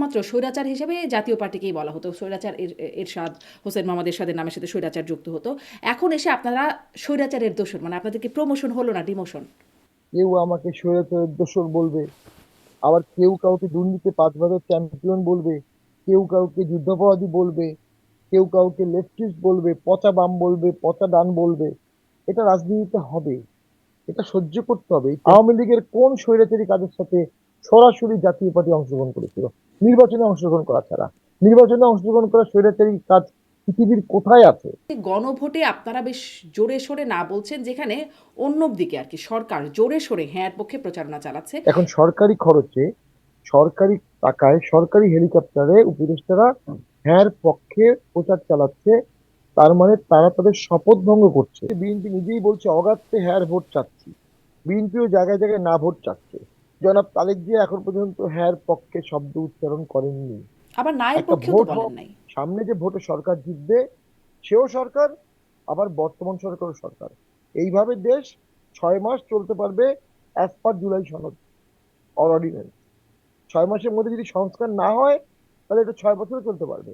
শুধুমাত্র স্বৈরাচার হিসেবে জাতীয় পার্টিকেই বলা হতো, স্বৈরাচার এরশাদ হোসেন মোহাম্মদ এরশাদের নামের সাথে স্বৈরাচার যুক্ত হতো। এখন এসে আপনারা স্বৈরাচারের দোষর, মানে আপনাদেরকে প্রমোশন হলো না ডিমোশন? কেউ আমাকে স্বৈরাচারের দোসর বলবে, আবার কেউ কাউকে দুর্নীতি 5 বারের চ্যাম্পিয়ন বলবে, কেউ কাউকে যুদ্ধাপরাধী বলবে, কেউ কাউকে লেফটিস্ট বলবে, পচা বাম বলবে, পচা ডান বলবে। এটা রাজনীতিতে হবে, এটা সহ্য করতে হবে। আওয়ামী লীগের কোন স্বৈরাচারী কাজের সাথে সরাসরি জাতীয় পার্টি অংশগ্রহণ করেছিল? নির্বাচনে অংশগ্রহণ করা ছাড়া নির্বাচনে অংশগ্রহণ করা স্বৈরাচারী কাজ পৃথিবীর কোথায় আছে? গণভোটে আপনারা বেশ জোরে সোরে না বলছেন, যেখানে অন্য দিকে আর কি সরকার জোরে সোরে হ্যাঁ পক্ষে প্রচারণা চালাচ্ছে। এখন সরকারি খরচে, সরকারি টাকায়, সরকারি হেলিকপ্টারে উপদেষ্টারা হ্যার পক্ষে প্রচার চালাচ্ছে। তার মানে তারা তাদের শপথ ভঙ্গ করছে। বিএনপি নিজেই বলছে অগাত্রে হ্যার ভোট চাচ্ছি। বিএনপিও জায়গায় জায়গায় না ভোট চাচ্ছে। জনাব তারেক জিয়া এখন পর্যন্ত হ্যার পক্ষে শব্দ উচ্চারণ করেননি। আবার নায়ের একটা পক্ষেও তো ভোট হোক, বলেন নাই। সামনে যে ভোটে সরকার জিতবে সেও সরকার, আবার বর্তমান সরকারও সরকার। এইভাবে দেশ 6 মাস চলতে পারবে অ্যাজ পার জুলাই সনদ অর্ডিন্যান্স। 6 মাসের মধ্যে যদি সংস্কার না হয় তাহলে এটা 6 বছরও চলতে পারবে,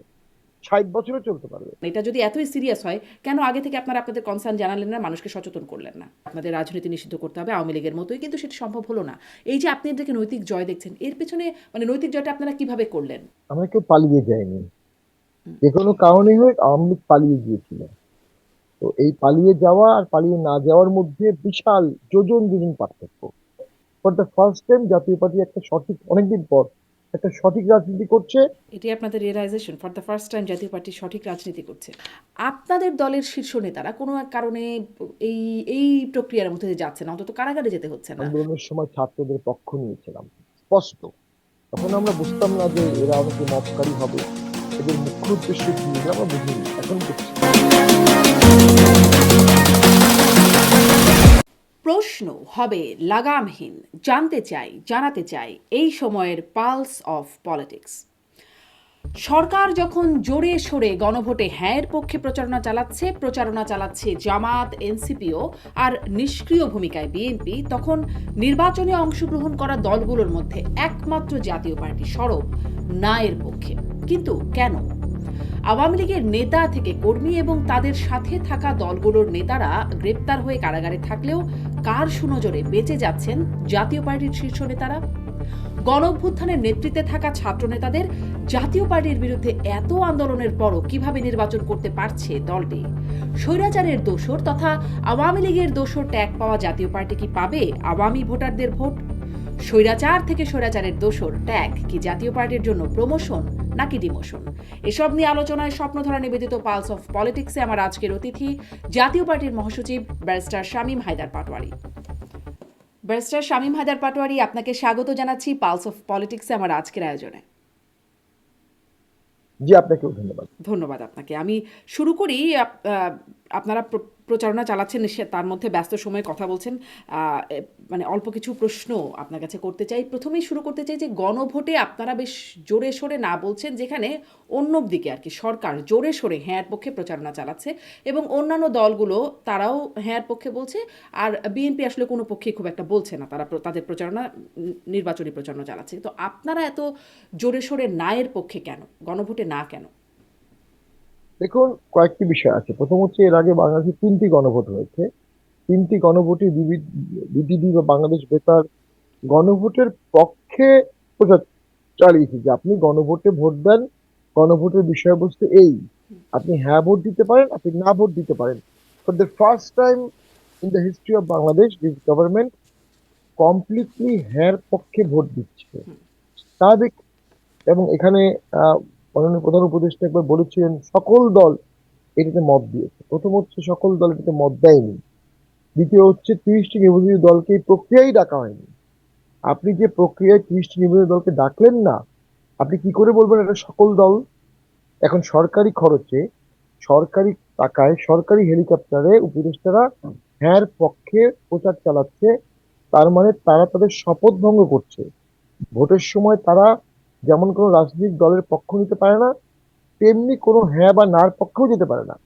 60 বছরও চলতে পারবে। এটা যদি এতই সিরিয়াস হয়, কেন আগে থেকে আপনারা আপনাদের কনসার্ন জানালেন না, মানুষকে সচেতন করলেন না? আপনাদের রাজনীতি নিষিদ্ধ করতে হবে আওয়ামী লীগের মতোই, কিন্তু সেটা সম্ভব হলো না। এই যে আপনি এটাকে নৈতিক জয় দেখছেন, এর পেছনে মানে নৈতিক জয়টা আপনারা কিভাবে করলেন? আমরা কেউ পালিয়ে যায়নি। যে কোনো কারণে হোক আওয়ামী লীগ পালিয়ে গিয়েছিল। তো এই পালিয়ে যাওয়া আর পালিয়ে না যাওয়ার মধ্যে বিশাল যোজন যোজন পার্থক্য। For the first time Jatiya party একটা সঠিক, অনেকদিন পর একটা সঠিক রাজনীতি করছে। এটাই আপনাদের realisation, for the first time Jatiya party সঠিক রাজনীতি করছে। আপনাদের দলের শীর্ষ নেতারা কোনো এক কারণে এই এই প্রক্রিয়ার মধ্যে দিয়ে যাচ্ছে না, অন্তত কারাগারে যেতে হচ্ছে না। আন্দোলনের সময় ছাত্রদের পক্ষ নিয়েছিলাম স্পষ্ট। তখন আমরা বুঝতাম না যে এরা অনেকে মপকারী হবে, এদের মুখ্য উদ্দেশ্য কি এটা আমরা বুঝিনি, এখন বুঝছি। প্রশ্ন হবে লাগামহীন, জানতে চাই, জানাতে চাই এই সময়ের পালস অফ পলিটিক্স। সরকার যখন জোরে সোরে গণভোটে হ্যাঁর পক্ষে প্রচারণা চালাচ্ছে জামাত, এনসিপিও, আর নিষ্ক্রিয় ভূমিকায় বিএনপি, তখন নির্বাচনে অংশগ্রহণ করা দলগুলোর মধ্যে একমাত্র জাতীয় পার্টি সরব না এর পক্ষে। কিন্তু কেন? আওয়ামী লীগের নেতা থেকে কর্মী এবং তাদের সাথে থাকা দলগুলোর নেতারা গ্রেপ্তার হয়ে কারাগারে থাকলেও কার সুনজরে বেঁচে যাচ্ছেন জাতীয় পার্টির শীর্ষ নেতারা? গণঅভ্যুত্থানের নেতৃত্বে থাকা ছাত্র নেতাদের জাতীয় পার্টির বিরুদ্ধে এত আন্দোলনের পরও কিভাবে নির্বাচন করতে পারছে দলটি? স্বৈরাচারের দোসর তথা আওয়ামী লীগের দোসর ট্যাগ পাওয়া জাতীয় পার্টি কি পাবে আওয়ামী ভোটারদের ভোট? স্বৈরাচার থেকে স্বৈরাচারের দোসর ট্যাগ কি জাতীয় পার্টির জন্য প্রমোশন নাকি ডিমোশন? এসব নিয়ে আলোচনায় স্বপ্ন ধরা নিবেদিত পালস অফ পলিটিক্সে আমার আজকের অতিথি জাতীয় পার্টির মহাসচিব ব্যারিস্টার শামীম হায়দার পাটোয়ারি। ব্যারিস্টার শামীম হায়দার পাটোয়ারি, আপনাকে স্বাগত জানাচ্ছি পালস অফ পলিটিক্সে আমার আজকের আয়োজনে। জি, আপনাকেও ধন্যবাদ। ধন্যবাদ আপনাকে। আমি শুরু করি। আপনারা প্রচারণা চালাচ্ছেন, তার মধ্যে ব্যস্ত সময়ে কথা বলছেন। মানে অল্প কিছু প্রশ্ন আপনার কাছে করতে চাই। প্রথমেই শুরু করতে চাই যে গণভোটে আপনারা বেশ জোরে সোরে না বলছেন, যেখানে অন্য দিকে আর কি সরকার জোরে সোরে হ্যাঁর পক্ষে প্রচারণা চালাচ্ছে এবং অন্যান্য দলগুলো তারাও হ্যাঁর পক্ষে বলছে, আর বিএনপি আসলে কোনো পক্ষে খুব একটা বলছে না, তারা তাদের প্রচারণা নির্বাচনী প্রচারণা চালাচ্ছে। তো আপনারা এত জোরে সোরে নায়ের পক্ষে কেন, গণভোটে না কেন? দেখুন, কয়েকটি বিষয় আছে। প্রথম হচ্ছে, এর আগে বাংলাদেশে 3টি গণভোট হয়েছে। 3টি গণভোটে বিটিভি বা বাংলাদেশ বেতার গণভোটের পক্ষে প্রচার চালিয়েছে যে আপনি গণভোটে ভোট দেন, গণভোটের বিষয়বস্তু এই, আপনি হ্যাঁ ভোট দিতে পারেন, আপনি না ভোট দিতে পারেন। For the first time in the history of Bangladesh, this government completely হ্যাঁ পক্ষে ভোট দিচ্ছে। স্বাভাবিক। এবং এখানে মাননীয় প্রধান উপদেষ্টা একবার বলেছিলেন সকল দল এটাতে মত দিয়েছে। প্রথম হচ্ছে, সকল দল এটাতে মত দেয়নি। দ্বিতীয় হচ্ছে, 30টি নির্বাচনী দলকে এই প্রক্রিয়ায় ডাকা হয়নি। আপনি যে প্রক্রিয়ায় 30টি নির্বাচনী দলকে ডাকলেন না, আপনি কি করে বলবেন এটা সকল দল? এখন সরকারি খরচে, সরকারি টাকায়, সরকারি হেলিকপ্টারে উপদেষ্টারা হ্যাঁর পক্ষে প্রচার চালাচ্ছে। তার মানে তারা তাদের শপথ ভঙ্গ করছে। ভোটের সময় তারা যেমন কোনো রাজনৈতিক দলের পক্ষ নিতে পারে না, তেমনি কোনো হ্যাঁ বা নার পক্ষেও যেতে পারে না।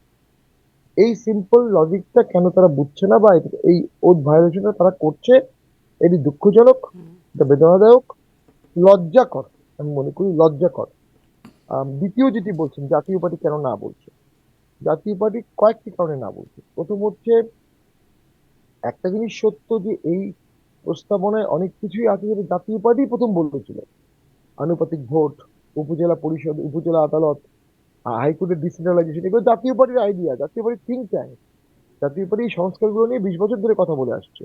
এই সিম্পল লজিকটা কেন তারা বুঝছে না, বা এই ওথ ভায়োলেশনটা তারা করছে, এটি দুঃখজনক, এটা বেদনাদায়ক, লজ্জাকর। আমি মনে করি লজ্জাকর। দ্বিতীয় যেটি বলছেন, জাতীয় পার্টি কেন না বলছে, জাতীয় পার্টি কয়েকটি কারণে না বলছে। প্রথম হচ্ছে, একটা জিনিস সত্য যে এই প্রস্তাবনায় অনেক কিছুই আছে যেটা জাতীয় পার্টি প্রথম বলেছিল। আনুপাতিক ভোট, উপজেলা পরিষদ, উপজেলা আদালত, হাইকোর্টের ডিসেন্ট্রালাইজেশন, এগুলো জাতীয় পার্টির আইডিয়া, জাতীয় পার্টির থিঙ্ক ট্যাঙ্ক। জাতীয় পার্টি এই সংস্কারগুলো নিয়ে 20 বছর ধরে কথা বলে আসছে।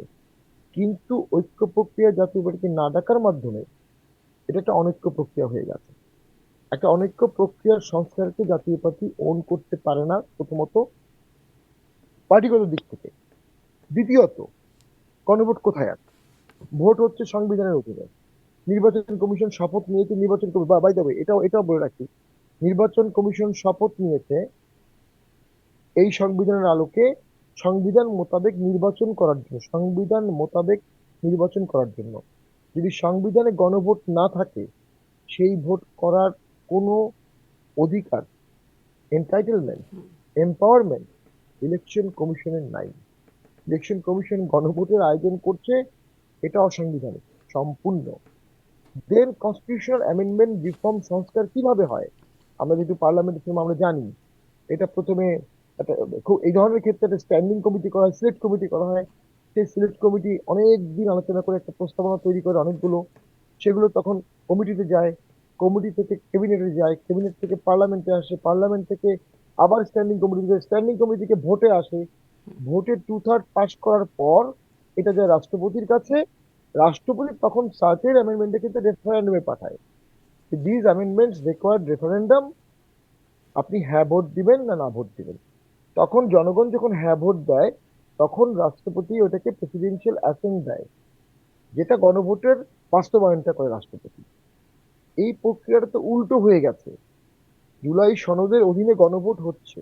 কিন্তু ঐক্য প্রক্রিয়া জাতীয় পার্টিকে না ডাকার মাধ্যমে এটা একটা অনৈক্য প্রক্রিয়া হয়ে গেছে। একটা অনৈক্য প্রক্রিয়ার সংস্কারকে জাতীয় পার্টি ওন করতে পারে না, প্রথমত পার্টিগত দিক থেকে। দ্বিতীয়ত, গণভোট কোথায় আছে? ভোট হচ্ছে সংবিধানের অধীনে। নির্বাচন কমিশন শপথ নিয়েছে, নির্বাচন বাই দ্য ওয়ে, এটাও বলে রাখি, নির্বাচন কমিশন শপথ নিয়েছে এই সংবিধানের আলোকে সংবিধান মোতাবেক নির্বাচন করার জন্য, সংবিধান মোতাবেক নির্বাচন করার জন্য। যদি সংবিধানে গণভোট না থাকে, সেই ভোট করার কোনো অধিকার, এন্টাইটেলমেন্ট, এম্পাওয়ারমেন্ট ইলেকশন কমিশনের নাই। ইলেকশন কমিশন গণভোটের আয়োজন করছে, এটা অসাংবিধানিক সম্পূর্ণ। দেন কনস্টিটিউশনাল অ্যামেন্ডমেন্ট রিফর্ম সংস্কার কিভাবে হয়? আমরা যেহেতু পার্লামেন্টের সময় আমরা জানি, এটা প্রথমে একটা খুব এই ধরনের ক্ষেত্রে একটা স্ট্যান্ডিং কমিটি করা হয়, সিলেক্ট কমিটি করা হয়। সেই সিলেক্ট কমিটি অনেক দিন আলোচনা করে একটা প্রস্তাবনা তৈরি করে অনেকগুলো, সেগুলো তখন কমিটিতে যায়, কমিটি থেকে ক্যাবিনেটে যায়, ক্যাবিনেট থেকে পার্লামেন্টে আসে, পার্লামেন্ট থেকে আবার স্ট্যান্ডিং কমিটি যায়, স্ট্যান্ডিং কমিটি থেকে ভোটে আসে, ভোটে 2/3 পাস করার পর এটা যায় রাষ্ট্রপতির কাছে। রাষ্ট্রপতি তখন সার্টেন অ্যামেন্ডমেন্টের ক্ষেত্রে রেফারেন্ডামে পাঠায়। These amendments required referendum. আপনি হ্যাঁ ভোট দিবেন না না ভোট দিবেন। তখন জনগণ যখন হ্যাঁ ভোট দেয়, তখন রাষ্ট্রপতি ওটাকে প্রেসিডেন্সিয়াল অ্যাসেন্ট দেয়, যেটা গণভোটের বাস্তবায়নটা করে রাষ্ট্রপতি। এই প্রক্রিয়াটা তো উল্টো হয়ে গেছে। জুলাই সনদের অধীনে গণভোট হচ্ছে,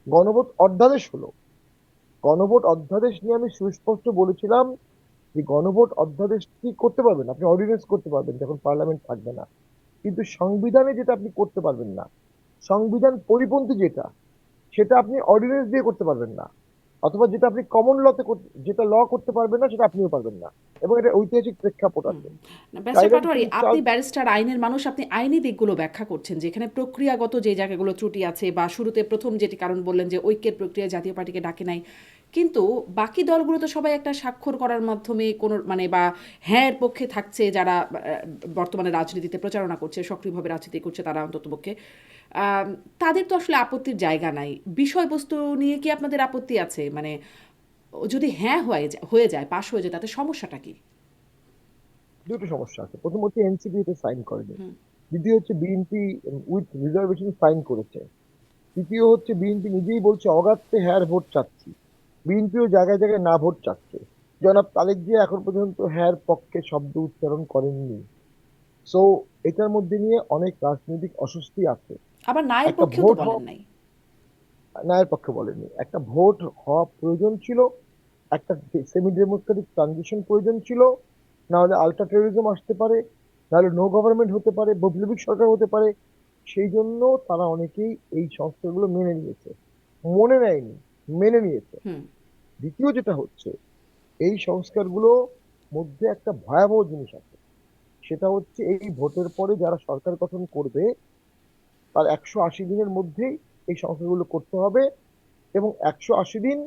গণভোট অধ্যাদেশ হলো। গণভোট অধ্যাদেশ নিয়ে আমি সুস্পষ্ট বলেছিলাম যে গণভোট অধ্যাদেশ কি করতে পারবেন, আপনি অর্ডিন্যান্স করতে পারবেন যখন পার্লামেন্ট থাকবে না। কিন্তু সংবিধানে যেটা আপনি করতে পারবেন না, সংবিধান পরিপন্থী যেটা, সেটা আপনি অর্ডিন্যান্স দিয়ে করতে পারবেন না। অথবা যেটা আপনি কমন লতে, যেটা ল করতে পারবেন না, সেটা আপনিও পারবেন না। এবং এটা ঐতিহাসিক প্রেক্ষাপট হুম। আছে। না, ব্যারিস্টার টাইরান পাটোয়ারি, কিং আপনি চার্লস, ব্যারিস্টার, আইনের মানুষ, আপনি আইনি দিকগুলো ব্যাখ্যা করছেন, যেখানে প্রক্রিয়াগত যে জায়গাগুলো ত্রুটি আছে, বা শুরুতে প্রথম যেটি কারণ বললেন যে ঐক্যের প্রক্রিয়া জাতীয় পার্টিকে ডাকে নাই, কিন্তু বাকি দলগুলো তো সবাই একটা স্বাক্ষর করার মাধ্যমে কোনো মানে বা হ্যাঁ এর পক্ষে থাকছে, যারা বর্তমানে রাজনীতিতে প্রচারণা করছে, সক্রিয়ভাবে রাজনীতি করছে, তারা অন্ততপক্ষে আম, তাদের তো আসলে আপত্তির জায়গা নাই। বিষয়বস্তু নিয়ে কি আপনাদের আপত্তি আছে? মানে যদি হ্যাঁ হয়ে যায়, পাশ হয়ে যায়, তাতে সমস্যাটা কি? দুটো সমস্যা আছে। প্রথম হচ্ছে এনসিপি এতে সাইন করেনি। দ্বিতীয় হচ্ছে বিএনপি উইথ রিজার্ভেশন সাইন করেছে। তৃতীয় হচ্ছে বিএনপি নিজেই বলছে অগাত্রে হ্যার ভোট চাচ্ছি। বিএনপিও জায়গায় জায়গায় না ভোট চাচ্ছে। জনাব তারেক জিয়া এখন পর্যন্ত হ্যার পক্ষে শব্দ উচ্চারণ করেননি। সো এটার মধ্যে নিয়ে অনেক রাজনৈতিক অস্বস্তি আছে। আবার নায়ের একটা পক্ষেও তো ভোট বলেন নাই। ন্যায়ের পক্ষে বলেনি, একটা ভোট হওয়া প্রয়োজন ছিল, একটা সেমি ডেমোক্রেটিক ট্রানজিশন প্রয়োজন ছিল। না হলে আলট্রা টেরোরিজম আসতে পারে, না হলে নো গভর্নমেন্ট হতে পারে, বৈপ্লবিক সরকার হতে পারে। সেই জন্য তারা অনেকেই এই সংস্কারগুলো মেনে নিয়েছে, মনে নেয়নি, মেনে নিয়েছে। হুম। দ্বিতীয় যেটা হচ্ছে, এই সংস্কারগুলো মধ্যে একটা ভয়াবহ জিনিস আছে। সেটা হচ্ছে এই ভোটের পরে যারা সরকার গঠন করবে, তার 180 দিনের মধ্যেই এই সংস্কারগুলো করতে হবে। এবং 180 দিন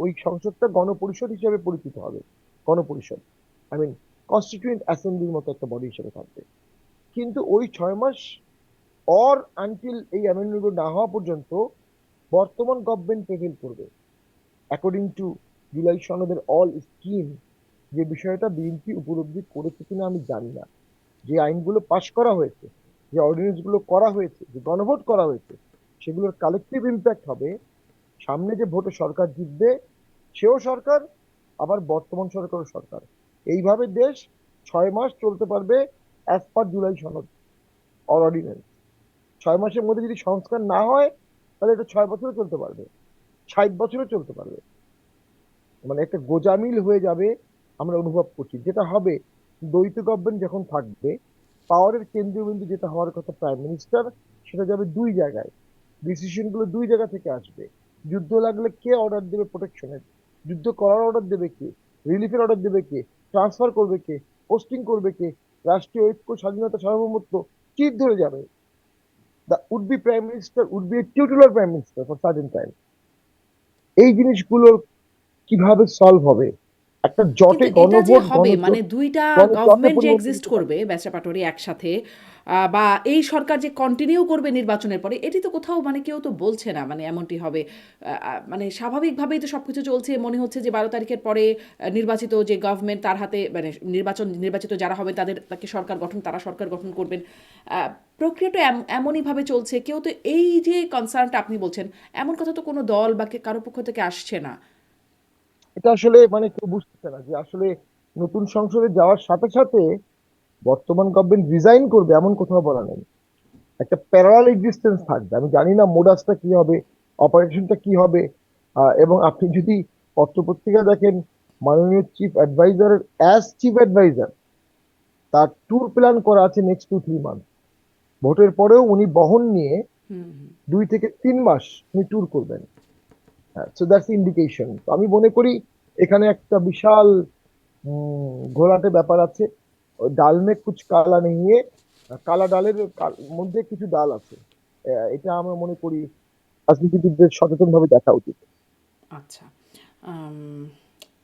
ওই সংসদটা গণপরিষদ হিসেবে পরিচিত হবে। গণপরিষদ, আই মিন কনস্টিটিউয়েন্ট অ্যাসেম্বলির মতো একটা বডি হিসেবে থাকবে। কিন্তু ওই 6 মাস অর আনটিল এই অ্যামেন্ডমেন্ট না হওয়া পর্যন্ত বর্তমান গভর্নমেন্ট প্রেভেল করবে, অ্যাকর্ডিং টু জুলাই সনদের অল স্কিম। যে বিষয়টা বিএনপি উপলব্ধি করেছে কিনা আমি জানি না। যে আইনগুলো পাশ করা হয়েছে, যে অর্ডিন্যান্স গুলো করা হয়েছে, যে গণভোট করা হয়েছে, সেগুলোর কালেকটিভ ইম্প্যাক্ট হবে। সামনে যে ভোটে সরকার জিতবে, সেও সরকার, আবার বর্তমান সরকারও সরকার। এইভাবে দেশ 6 মাস চলতে পারবে অ্যাজ পার জুলাই সনদ অর্ডিন্যান্স। 6 মাসের মধ্যে যদি সংস্কার না হয়, তাহলে এটা 6 বছরও চলতে পারবে, 60 বছরও চলতে পারবে। মানে একটা গোজামিল হয়ে যাবে। আমরা অনুভব করছি যেটা হবে, দ্বৈত গভর্নমেন্ট যখন থাকবে, পাওয়ারের কেন্দ্রীয় বিন্দু যেটা হওয়ার কথা প্রাইম মিনিস্টার, সেটা যাবে দুই জায়গায়। ডিসিশন গুলো দুই জায়গা থেকে আসবে। যুদ্ধ লাগলে কে অর্ডার দেবে প্রোটেকশনের, যুদ্ধ করার অর্ডার দেবে কে, রিলিফের অর্ডার দেবে কে, ট্রান্সফার করবে কে, পোস্টিং করবে কে, রাষ্ট্রীয় ঐক্য, স্বাধীনতা, সার্বভৌমত্ব চির ধরে যাবে। The would be prime minister would be a titular prime minister for certain time. এই জিনিসগুলো কিভাবে সলভ হবে? একটা জটে কিন্তু এটা যে গণভোট, হবে মানে দুইটা গণজটে গভর্নমেন্ট যে পরিবর্তন এক্সিস্ট হতে পারে। করবে ব্যাচা পাটোয়ারি একসাথে, বা এই সরকার যে কন্টিনিউ করবে নির্বাচনের পরে, এটি তো কোথাও মানে কেউ তো বলছে না মানে এমনটি হবে। মানে স্বাভাবিকভাবেই তো সবকিছু চলছে, মনে হচ্ছে যে 12 তারিখের পরে নির্বাচিত যে গভর্নমেন্ট তার হাতে মানে নির্বাচিত যারা হবে তাকে সরকার গঠন, তারা সরকার গঠন করবেন। প্রক্রিয়াটা এমনইভাবে চলছে, কেউ তো এই যে কনসার্নটা আপনি বলছেন, এমন কথা তো কোনো দল বা কারো পক্ষ থেকে আসছে না। এটা আসলে মানে কেউ বুঝতেছে না যে আসলে নতুন সংসদে যাওয়ার সাথে সাথে বর্তমান গভর্নমেন্ট রিজাইন করবে এমন কোথাও বলা নেই। একটা প্যারালাল এক্সিস্টেন্স থাকবে। আমি জানি না মোডাসটা কি হবে, অপারেশনটা কি হবে। এবং আপনি যদি পত্রপত্রিকা দেখেন, মাননীয় চিফ অ্যাডভাইজারের অ্যাজ চিফ অ্যাডভাইজার তার ট্যুর প্ল্যান করা আছে নেক্সট 2-3 মান্থ। ভোটের পরেও উনি বহন নিয়ে হুম হুম। 2 থেকে 3 মাস উনি ট্যুর করবেন। So that's indication. তো আমি মনে করি এখানে একটা বিশাল ঘোলাটে ব্যাপার আছে। ওই ডাল মে কুচ কালা নেই है, কালা ডালের মধ্যে কিছু ডাল আছে। এটা আমরা মনে করি রাজনীতিবিদদের সচেতন ভাবে দেখা উচিত। আচ্ছা। আম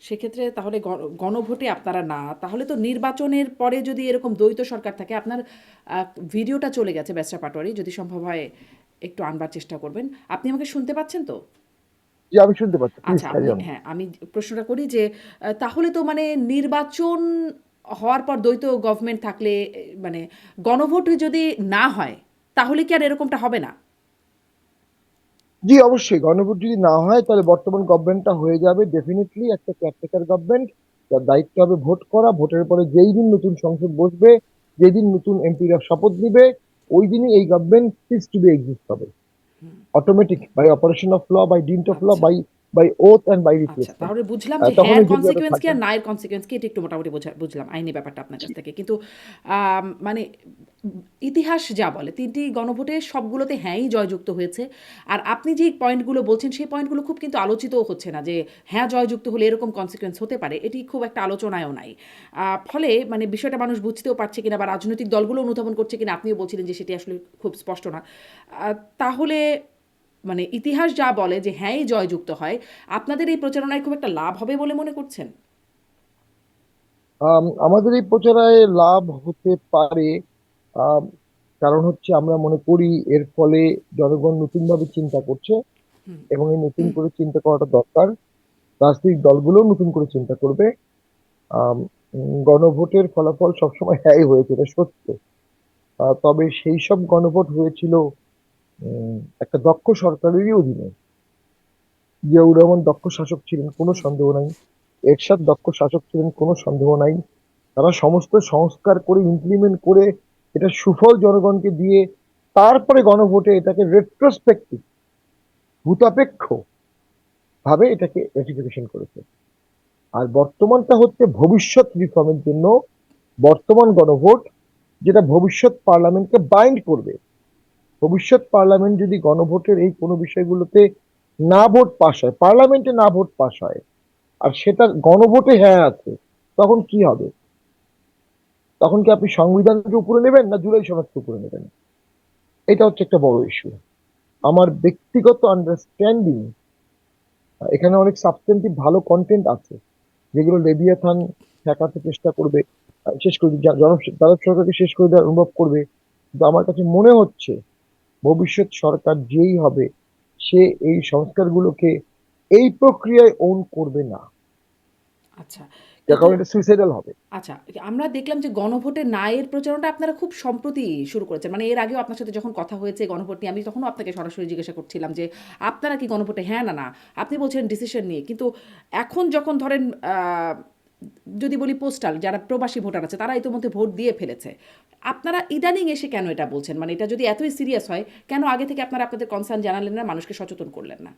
সেক্ষেত্রে তাহলে গণভোটে আপনারা না, তাহলে তো নির্বাচনের পরে যদি এরকম দ্বৈত সরকার থাকে, আপনার আ ভিডিওটা চলে গেছে ব্যাচরা পাটোয়ারি, যদি সম্ভব হয় একটু আনবার চেষ্টা করবেন। আপনি আমাকে শুনতে পাচ্ছেন তো? জি, আমি শুনতে পাচ্ছি, প্লিজ আচ্ছা, ক্যারি অন। হ্যাঁ, আমি প্রশ্নটা করি যে তাহলে তো মানে নির্বাচন হওয়ার পর দ্বৈত গভর্নমেন্ট থাকলে মানে গণভোট যদি না হয়, তাহলে কি আর এরকমটা হবে না? জি, অবশ্যই গণভোট যদি না হয় তাহলে বর্তমান গভর্নমেন্টটা হয়ে যাবে ডেফিনেটলি একটা কেয়ারটেকার গভর্নমেন্ট, যার দায়িত্ব হবে ভোট করা। ভোটের পরে যেই দিন নতুন সংসদ বসবে, যেই দিন নতুন এমপিরা শপথ নিবে, ওই দিনই এই government cease to be exist হবে automatic by operation of law, by dint of law, আচ্ছা। বাই ওথ অ্যান্ড বাই আচ্ছা, রিপ্লেসমেন্ট। তাহলে বুঝলাম যে তখন হ্যাঁর ওই ঝঞ্ঝাটা কনসিকুয়েন্স কি থাকবে আর না। না এর কনসিকুয়েন্স কি, এটা একটু মোটামুটি বুঝলাম আইনি ব্যাপারটা আপনার কাছ থেকে। কিন্তু মানে ইতিহাস যা বলে ৩টি গণভোটে সবগুলোতে হ্যাঁই জয়যুক্ত হয়েছে। আর আপনি যেই পয়েন্টগুলো বলছেন সেই পয়েন্টগুলো খুব কিন্তু আলোচিতও হচ্ছে না যে হ্যাঁ জয়যুক্ত হলে এরকম কনসিকুয়েন্স হতে পারে। এটি খুব একটা আলোচনায়ও নাই। ফলে মানে বিষয়টা মানুষ বুঝতেও পারছে কিনা বা রাজনৈতিক দলগুলো অনুধাবন করছে কিনা, আপনিও বলছিলেন যে সেটি আসলে খুব স্পষ্ট না। তাহলে মানে ইতিহাস যা বলে যে হ্যাঁই জয়যুক্ত হয়, আপনাদের এই প্রচারণায় খুব একটা লাভ হবে বলে মনে করছেন? আমাদের এই প্রচারায় লাভ হতে পারে। আম, কারণ হচ্ছে আমরা মনে করি এর ফলে জনগণ নতুন ভাবে চিন্তা করছে, এবং এই নতুন করে চিন্তা করাটা দরকার। রাজনৈতিক দলগুলো নতুন করে চিন্তা করবে। গণভোটের ফলাফল সবসময় হ্যাঁই হয়েছে, এটা সত্য। তবে সেই সব গণভোট হয়েছিল উম, একটা দক্ষ সরকারেরই অধীনে। জিয়াউর রহমান দক্ষ শাসক ছিলেন, কোনো সন্দেহ নাই। এরশাদ দক্ষ শাসক ছিলেন, কোনো সন্দেহ নাই। তারা সমস্ত সংস্কার করে ইমপ্লিমেন্ট করে এটা সুফল জনগণকে দিয়ে তারপরে গণভোটে এটাকে রেট্রোস্পেক্টিভ, ভূতাপেক্ষ ভাবে এটাকে রেটিফিকেশন করেছে। আর বর্তমানটা হচ্ছে ভবিষ্যৎ রিফর্মের জন্য বর্তমান গণভোট, যেটা ভবিষ্যৎ পার্লামেন্টকে বাইন্ড করবে। ভবিষ্যৎ পার্লামেন্ট যদি গণভোটের এই কোনো বিষয়গুলোতে না ভোট পাশ হয়, পার্লামেন্টে না ভোট পাশ হয়, আর সেটা গণভোটে হ্যাঁ আছে, তখন কি হবে? তখন কি আপনি সংবিধানকে উপরে নেবেন না জুলাই সনদকে উপরে নেবেন? এটা হচ্ছে একটা বড় ইস্যু। আমার ব্যক্তিগত আন্ডারস্ট্যান্ডিং, এখানে অনেক সাবস্টেন্টিভ ভালো কন্টেন্ট আছে যেগুলো লেবিয়াথান ঠেকাতে চেষ্টা করবে, শেষ করে তারক সরকারকে শেষ করে দেওয়ার অনুভব করবে। কিন্তু আমার কাছে মনে হচ্ছে ভবিষ্যৎ সরকার যেই হবে, সে এই সংস্কারগুলোকে এই প্রক্রিয়ায় ওন করবে না। আচ্ছা। যার কিন্তু কারণে এটা সুইসাইডাল হবে। আচ্ছা, আমরা দেখলাম যে গণভোটে না এর প্রচারণাটা আপনারা খুব সম্প্রতি শুরু করেছেন। মানে এর আগেও আপনার সাথে যখন কথা হয়েছে গণভোট নিয়ে, আমি তখনও আপনাকে সরাসরি জিজ্ঞাসা করছিলাম যে, আপনারা কি গণভোটে হ্যাঁ না না? আপনি বলছেন ডিসিশন নিয়ে। কিন্তু এখন যখন ধরেন যদি বলি পোস্টাল যারা প্রবাসী ভোটার আছে তারা ইতিমধ্যে ভোট দিয়ে ফেলেছে। আপনারা ইদানিং এসে কেন এটা বলছেন? মানে এটা যদি এতই সিরিয়াস হয়, কেন আগে থেকে আপনারা আপনাদের কনসার্ন জানালেন না, মানুষকে সচেতন করলেন না?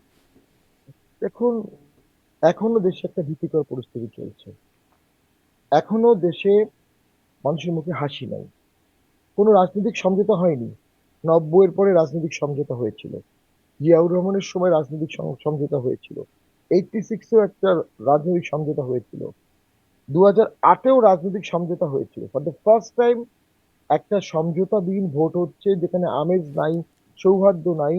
দেখুন, এখনো দেশে একটা ভীতিকর পরিস্থিতি চলছে। এখনো দেশে মানুষের মুখে হাসি নাই। কোনো রাজনৈতিক সমঝোতা হয়নি। 90-এর পরে রাজনৈতিক সমঝোতা হয়েছিল, জিয়াউর রহমানের সময় রাজনৈতিক সমঝোতা হয়েছিল, 86-এও একটা রাজনৈতিক সমঝোতা হয়েছিল। 2008-এও রাজনৈতিক সমঝোতা হয়েছিল। ফর দ্য ফার্স্ট টাইম একটা সমঝোতাবিহীন ভোট হচ্ছে, যেখানে আমেজ নাই, সৌহার্দ্য নাই,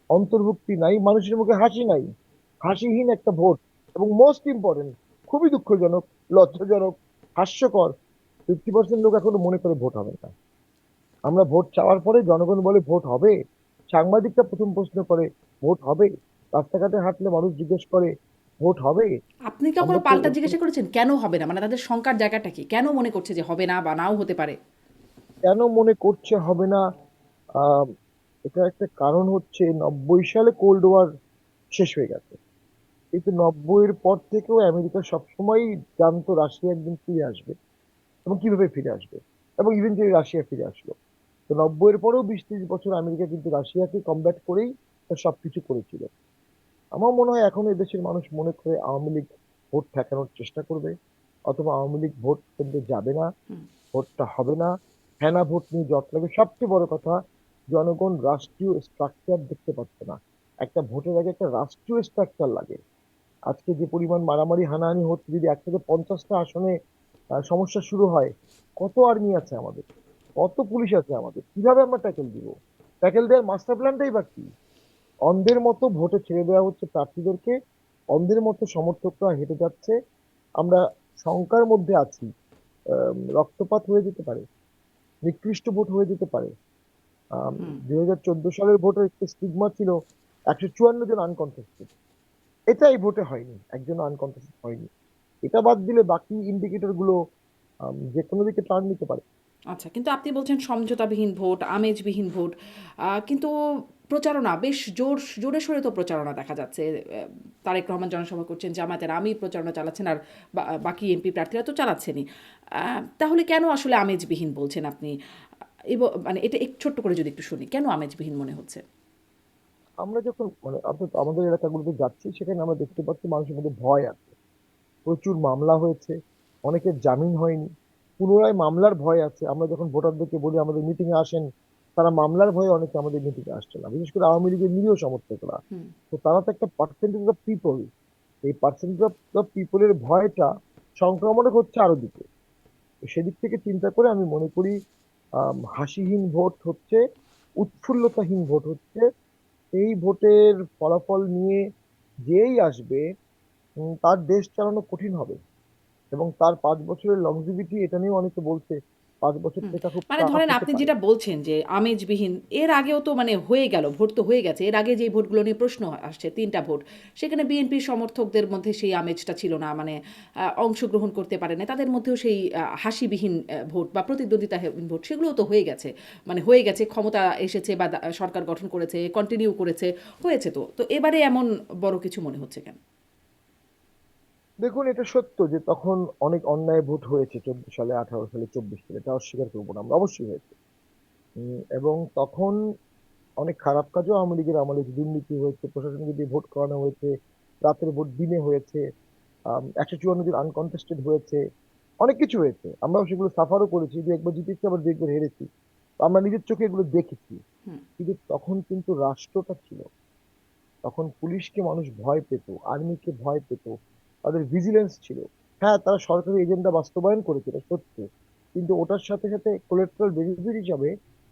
অন্তর্ভুক্তি নাই, মানুষের মুখে হাসি নাই, হাসিহীন একটা ভোট। এবং মোস্ট ইম্পর্টেন্ট, খুবই দুঃখজনক, লজ্জাজনক, হাস্যকর, 50% লোক এখনো মনে করে ভোট হবে না। আমরা ভোট চাওয়ার পরে জনগণ বলে ভোট হবে। সাংবাদিকরা প্রথম প্রশ্ন করে ভোট হবে। রাস্তাঘাটে হাঁটলে মানুষ জিজ্ঞেস করে ভোট হবে। আপনি কখনো আমরা তো পাল্টা জিজ্ঞাসা করেছেন কেন হবে না, মানে তাদের শঙ্কার জায়গাটা কি, কেন মনে করছে যে হবে না বা নাও হতে পারে? কেন মনে করছে হবে না? আহ এটা একটা কারণ হচ্ছে, 90 সালে কোল্ড ওয়ার শেষ হয়ে গেছে। কিন্তু 90-এর পর থেকেও আমেরিকা সবসময় জানতো রাশিয়া একদিন ফিরে আসবে, এবং কিভাবে ফিরে আসবে, এবং ইভেন্টুয়ালি রাশিয়া ফিরে আসলো। তো 90-এর পরেও 20-30 বছর আমেরিকা কিন্তু রাশিয়াকে কমব্যাট করেই তার সবকিছু করেছিল। আমার মনে হয় এখন এদেশের মানুষ মনে করে আওয়ামী লীগ ভোট ঠেকানোর চেষ্টা করবে, অথবা আওয়ামী লীগ ভোট কেন্দ্রে যাবে না, ভোটটা হবে না। হেনা ভোট নিয়ে জট লাগবে। সবচেয়ে বড় কথা, জনগণ রাষ্ট্রীয় স্ট্রাকচার দেখতে পাচ্ছে না। একটা ভোটের আগে একটা রাষ্ট্রীয় স্ট্রাকচার লাগে। আজকে যে পরিমাণ মারামারি হানাহানি হচ্ছে, যদি একসাথে 50টা আসনে সমস্যা শুরু হয়, কত আর্মি আছে আমাদের, কত পুলিশ আছে আমাদের, কিভাবে আমরা ট্যাকেল দিব? ট্যাকেল দেওয়ার মাস্টার প্ল্যানটাই বা কি? অন্ধের মতো ভোটে ছেড়ে দেওয়া হচ্ছে প্রার্থীদেরকে, অন্ধের মতো সমর্থকরা হেঁটে যাচ্ছে। আমরা শঙ্কার মধ্যে আছি, রক্তপাত হয়ে যেতে পারে, নিকৃষ্ট ভোট হয়ে যেতে পারে। আহ হুম। 2014 সালের ভোটের একটা স্টিগমা ছিল 154 জন আনকনটেস্টেড। এটা এই ভোটে হয়নি, একজন আনকনটেস্টেড হয়নি। এটা বাদ দিলে বাকি ইন্ডিকেটর গুলো যে কোনো দিকে টার্ন নিতে পারে। আচ্ছা, কিন্তু আপনি বলছেন সমঝোতাবিহীন ভোট, আমেজবিহীন ভোট। কিন্তু প্রচারণা বেশ জোরে সোরে তো প্রচারণা দেখা যাচ্ছে। তারেক রহমান জনসভা করছেন, জামায়াতের আমি প্রচারণা চালাচ্ছেন, আর বাকি এমপি প্রার্থীরা তো চালাচ্ছেনই। তাহলে কেন আসলে আমেজবিহীন বলছেন আপনি? এবং মানে এটা এক ছোট্ট করে যদি একটু শুনি, কেন আমেজবিহীন মনে হচ্ছে? আমরা যখন মানে অর্থাৎ আমাদের এলাকাগুলোতে যাচ্ছি, সেখানে আমরা দেখতে পাচ্ছি মানুষের মধ্যে ভয় আছে। প্রচুর মামলা হয়েছে, অনেকের জামিন হয়নি, পুনরায় মামলার ভয় আছে। আমরা যখন ভোটারদেরকে বলি আমাদের মিটিং এ আসেন, তারা মামলার ভয়ে অনেকে আমাদের মিটিং এ আসছে না, বিশেষ করে আওয়ামী লীগের নিরীহ সমর্থকরা। হুম। তো তারা তো একটা পার্সেন্টেজ অফ পিপল। এই পার্সেন্টেজ অফ পিপলের ভয়টা সংক্রমণে হচ্ছে আরো দিকে। তো সেদিক থেকে চিন্তা করে আমি মনে করি হাসিহীন ভোট হচ্ছে, উৎফুল্লতাহীন ভোট হচ্ছে। এই ভোটের ফলাফল নিয়ে যেই আসবে, তার দেশ চালানো কঠিন হবে। এবং তার 5 বছরের লংজিভিটি, এটা নিয়ে অনেকে বলছে 5 বছর হুম। টেকা খুব মানে টাফ ধরেন হতে আপনি পারে। যেটা বলছেন যে আমেজবিহীন, এর আগেও তো মানে হয়ে গেল, ভোট তো হয়ে গেছে। এর আগে যেই ভোটগুলো নিয়ে প্রশ্ন আসছে ৩টা ভোট, সেখানে বিএনপির সমর্থকদের মধ্যে সেই আমেজটা ছিল না, মানে অংশগ্রহণ করতে পারে না। তাদের মধ্যেও সেই হাসিবিহীন ভোট বা প্রতিদ্বন্দ্বিতাহীন ভোট সেগুলোও তো হয়ে গেছে। মানে হয়ে গেছে, ক্ষমতা এসেছে বা সরকার গঠন করেছে, কন্টিনিউ করেছে, হয়েছে। তো এবারে এমন বড় কিছু মনে হচ্ছে কেন? দেখুন, এটা সত্য যে তখন অনেক অন্যায় ভোট হয়েছে, 14 সালে, 18 সালে, 24 সালে, এটা অস্বীকার করবো না আমরা, অবশ্যই হয়েছে। এবং তখন অনেক খারাপ কাজও আওয়ামী লীগের আমলে হয়েছে, দুর্নীতি হয়েছে, প্রশাসনকে দিয়ে ভোট করানো হয়েছে, রাতের ভোট দিনে হয়েছে, 154 জন আনকনটেস্টেড হয়েছে, অনেক কিছু হয়েছে। আমরাও সেগুলো সাফারও করেছি, যে একবার জিতেছি আবার 2 একবার হেরেছি। তো আমরা নিজের চোখে এগুলো দেখেছি। হুম। কিন্তু তখন কিন্তু রাষ্ট্রটা ছিল, তখন পুলিশকে মানুষ ভয় পেত, আর্মিকে ভয় পেত, তাদের ভিজিলেন্স ছিল। হ্যাঁ, তারা সরকারি এজেন্ডা বাস্তবায়ন করেছে, এটা সত্য। কিন্তু ওটার সাথে সাথে কোলেট্রাল বেনিফিট হিসাবে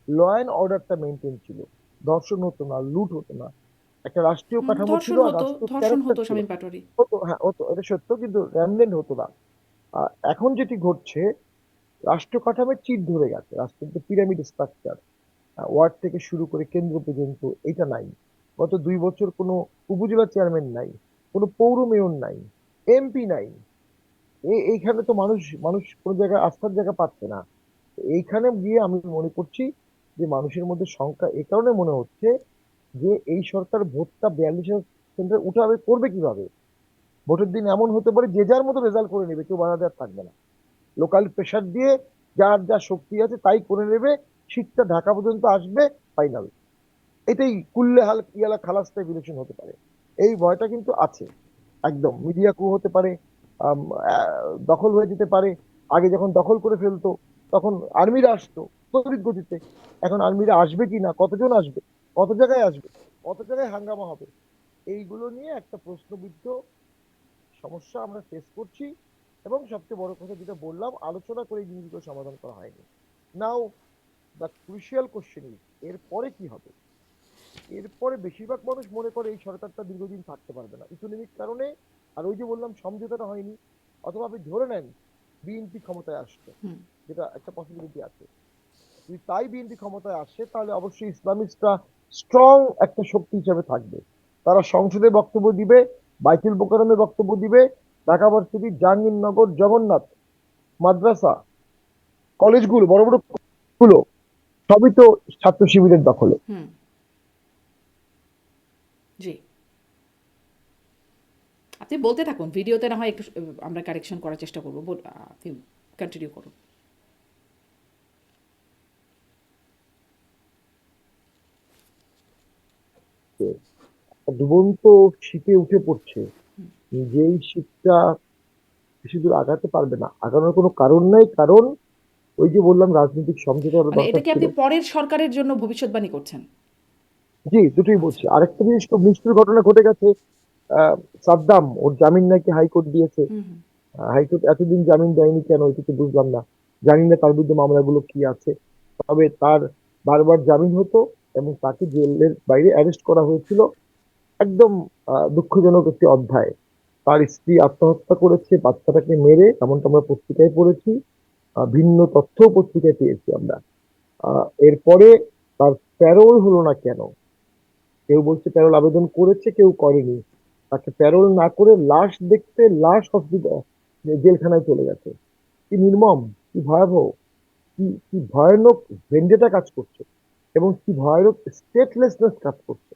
ল অ্যান্ড অর্ডারটা মেনটেন ছিল। ধর্ষণ হতো না, লুট হতো না, একটা রাষ্ট্রীয় হুম, কাঠামো ছিল, ধর্ষণ আর হতো, রাষ্ট্রীয় ধর্ষণ ক্যারেক্টার হতো ছিল। শামীম পাটোয়ারি। হতো, হ্যাঁ হতো, এটা সত্য, কিন্তু র্যামনেন্ট হতো না। এখন যেটি ঘটছে, রাষ্ট্র কাঠামোর চিট ধরে গেছে, রাষ্ট্রের যে পিরামিড স্ট্রাকচার, ওয়ার্ড থেকে শুরু করে কেন্দ্র পর্যন্ত, এটা নাই। গত 2 বছর কোনো উপজেলা চেয়ারম্যান নাই, কোনো পৌর মেয়র নাই, এমপি নাই। এইখানে তো মানুষ মানুষ কোনো জায়গায় আস্থার জায়গা পাচ্ছে না। তো এইখানে গিয়ে আমি মনে করছি যে মানুষের মধ্যে সংখ্যা এই কারণে মনে হচ্ছে যে এই সরকার ভোটটা 42 সেন্টার উঠাবে, করবে কিভাবে? ভোটের দিন এমন হতে পারে যে যার মতো রেজাল্ট করে নেবে, কেউ বাধা দেওয়ার থাকবে না। লোকাল প্রেশার দিয়ে যার যা শক্তি আছে তাই করে নেবে, শীতটা ঢাকা পর্যন্ত আসবে, ফাইনাল। এটাই কুল্লে হাল ইয়ালা খালাস টাইপ ইলেকশন হতে পারে। এই ভয়টা কিন্তু আছে। একদম মিডিয়া কু হতে পারে, দখল হয়ে যেতে পারে। আগে যখন দখল করে ফেলতো, তখন আর্মিরা আসতো তড়িৎ গতিতে। এখন আর্মিরা আসবে কি না, কতজন আসবে, কত জায়গায় আসবে, কত জায়গায় হাঙ্গামা হবে, এইগুলো নিয়ে একটা প্রশ্নবিদ্ধ সমস্যা আমরা ফেস করছি। এবং সবচেয়ে বড় কথা যেটা বললাম, আলোচনা করে এই জিনিসগুলো সমাধান করা হয়নি। নাও দ্য ক্রুশিয়াল কোশ্চেন ইজ, এরপরে কি হবে? এরপরে বেশিরভাগ মানুষ মনে করে এই সরকারটা দীর্ঘদিন থাকতে পারবে না ইকোনমিক কারণে। আর ওই যে বললাম সমঝোতাটা হয়নি, অথবা আপনি ধরে নেন বিএনপি ক্ষমতায় আসছে, হুম। যেটা একটা পসিবিলিটি আছে। যদি তাই বিএনপি ক্ষমতায় আসে, তাহলে অবশ্যই ইসলামিস্টরা স্ট্রং একটা শক্তি হিসেবে থাকবে। তারা সংসদে বক্তব্য দিবে, বাইতুল মোকাররমে বক্তব্য দিবে, ঢাকা ভার্সিটি, জাহাঙ্গীরনগর, জগন্নাথ, মাদ্রাসা, কলেজগুলো, বড় বড় গুলো সবই তো ছাত্র শিবিরের দখলে। হুম। জি, আপনি বলতে থাকুন, ভিডিওতে না হয় একটু আমরা কারেকশন করার চেষ্টা করবো। আপনি কন্টিনিউ করুন। ডুবন্ত শীতে উঠে পড়ছে, যেই শীতটা বেশি দূর আগাতে পারবে না, আগানোর কোনো কারণ নাই। কারণ ওই যে বললাম রাজনৈতিক সমঝোতার মানে এটা দরকার কি ছিল। আপনি পরের সরকারের জন্য ভবিষ্যৎবাণী করছেন? জি, দুটোই আচ্ছা। বলছি। আরেকটা জিনিস খুব নিষ্ঠুর ঘটনা ঘটে গেছে। আহ, সাদ্দাম, ওর জামিন নাকি হাইকোর্ট দিয়েছে। হুম হুম। হাইকোর্ট এতদিন জামিন দেয়নি কেন, এটা তো বুঝলাম না। জানি না তার বিরুদ্ধে মামলাগুলো কি আছে। তবে তার বারবার জামিন হতো এবং তাকে জেলের বাইরে অ্যারেস্ট করা হয়েছিল। একদম দুঃখজনক একটি অধ্যায়। তার স্ত্রী আত্মহত্যা করেছে বাচ্চাটাকে মেরে, এমনটা আমরা পত্রিকায় পড়েছি। ভিন্ন তথ্য পত্রিকায় পেয়েছি আমরা। এরপরে তার প্যারোল হলো না কেন? কেউ বলছে প্যারোল আবেদন করেছে, কেউ করেনি। তাকে প্যারোল না করে লাশ দেখতে, লাশ হসপিটাল, জেলখানায় চলে গেছে। কি নির্মম, কি ভয়াবহ, কি কি ভয়ানক ভেন্ডেটা কাজ করছে, এবং কি ভয়ানক স্টেটলেসনেস কাজ করছে।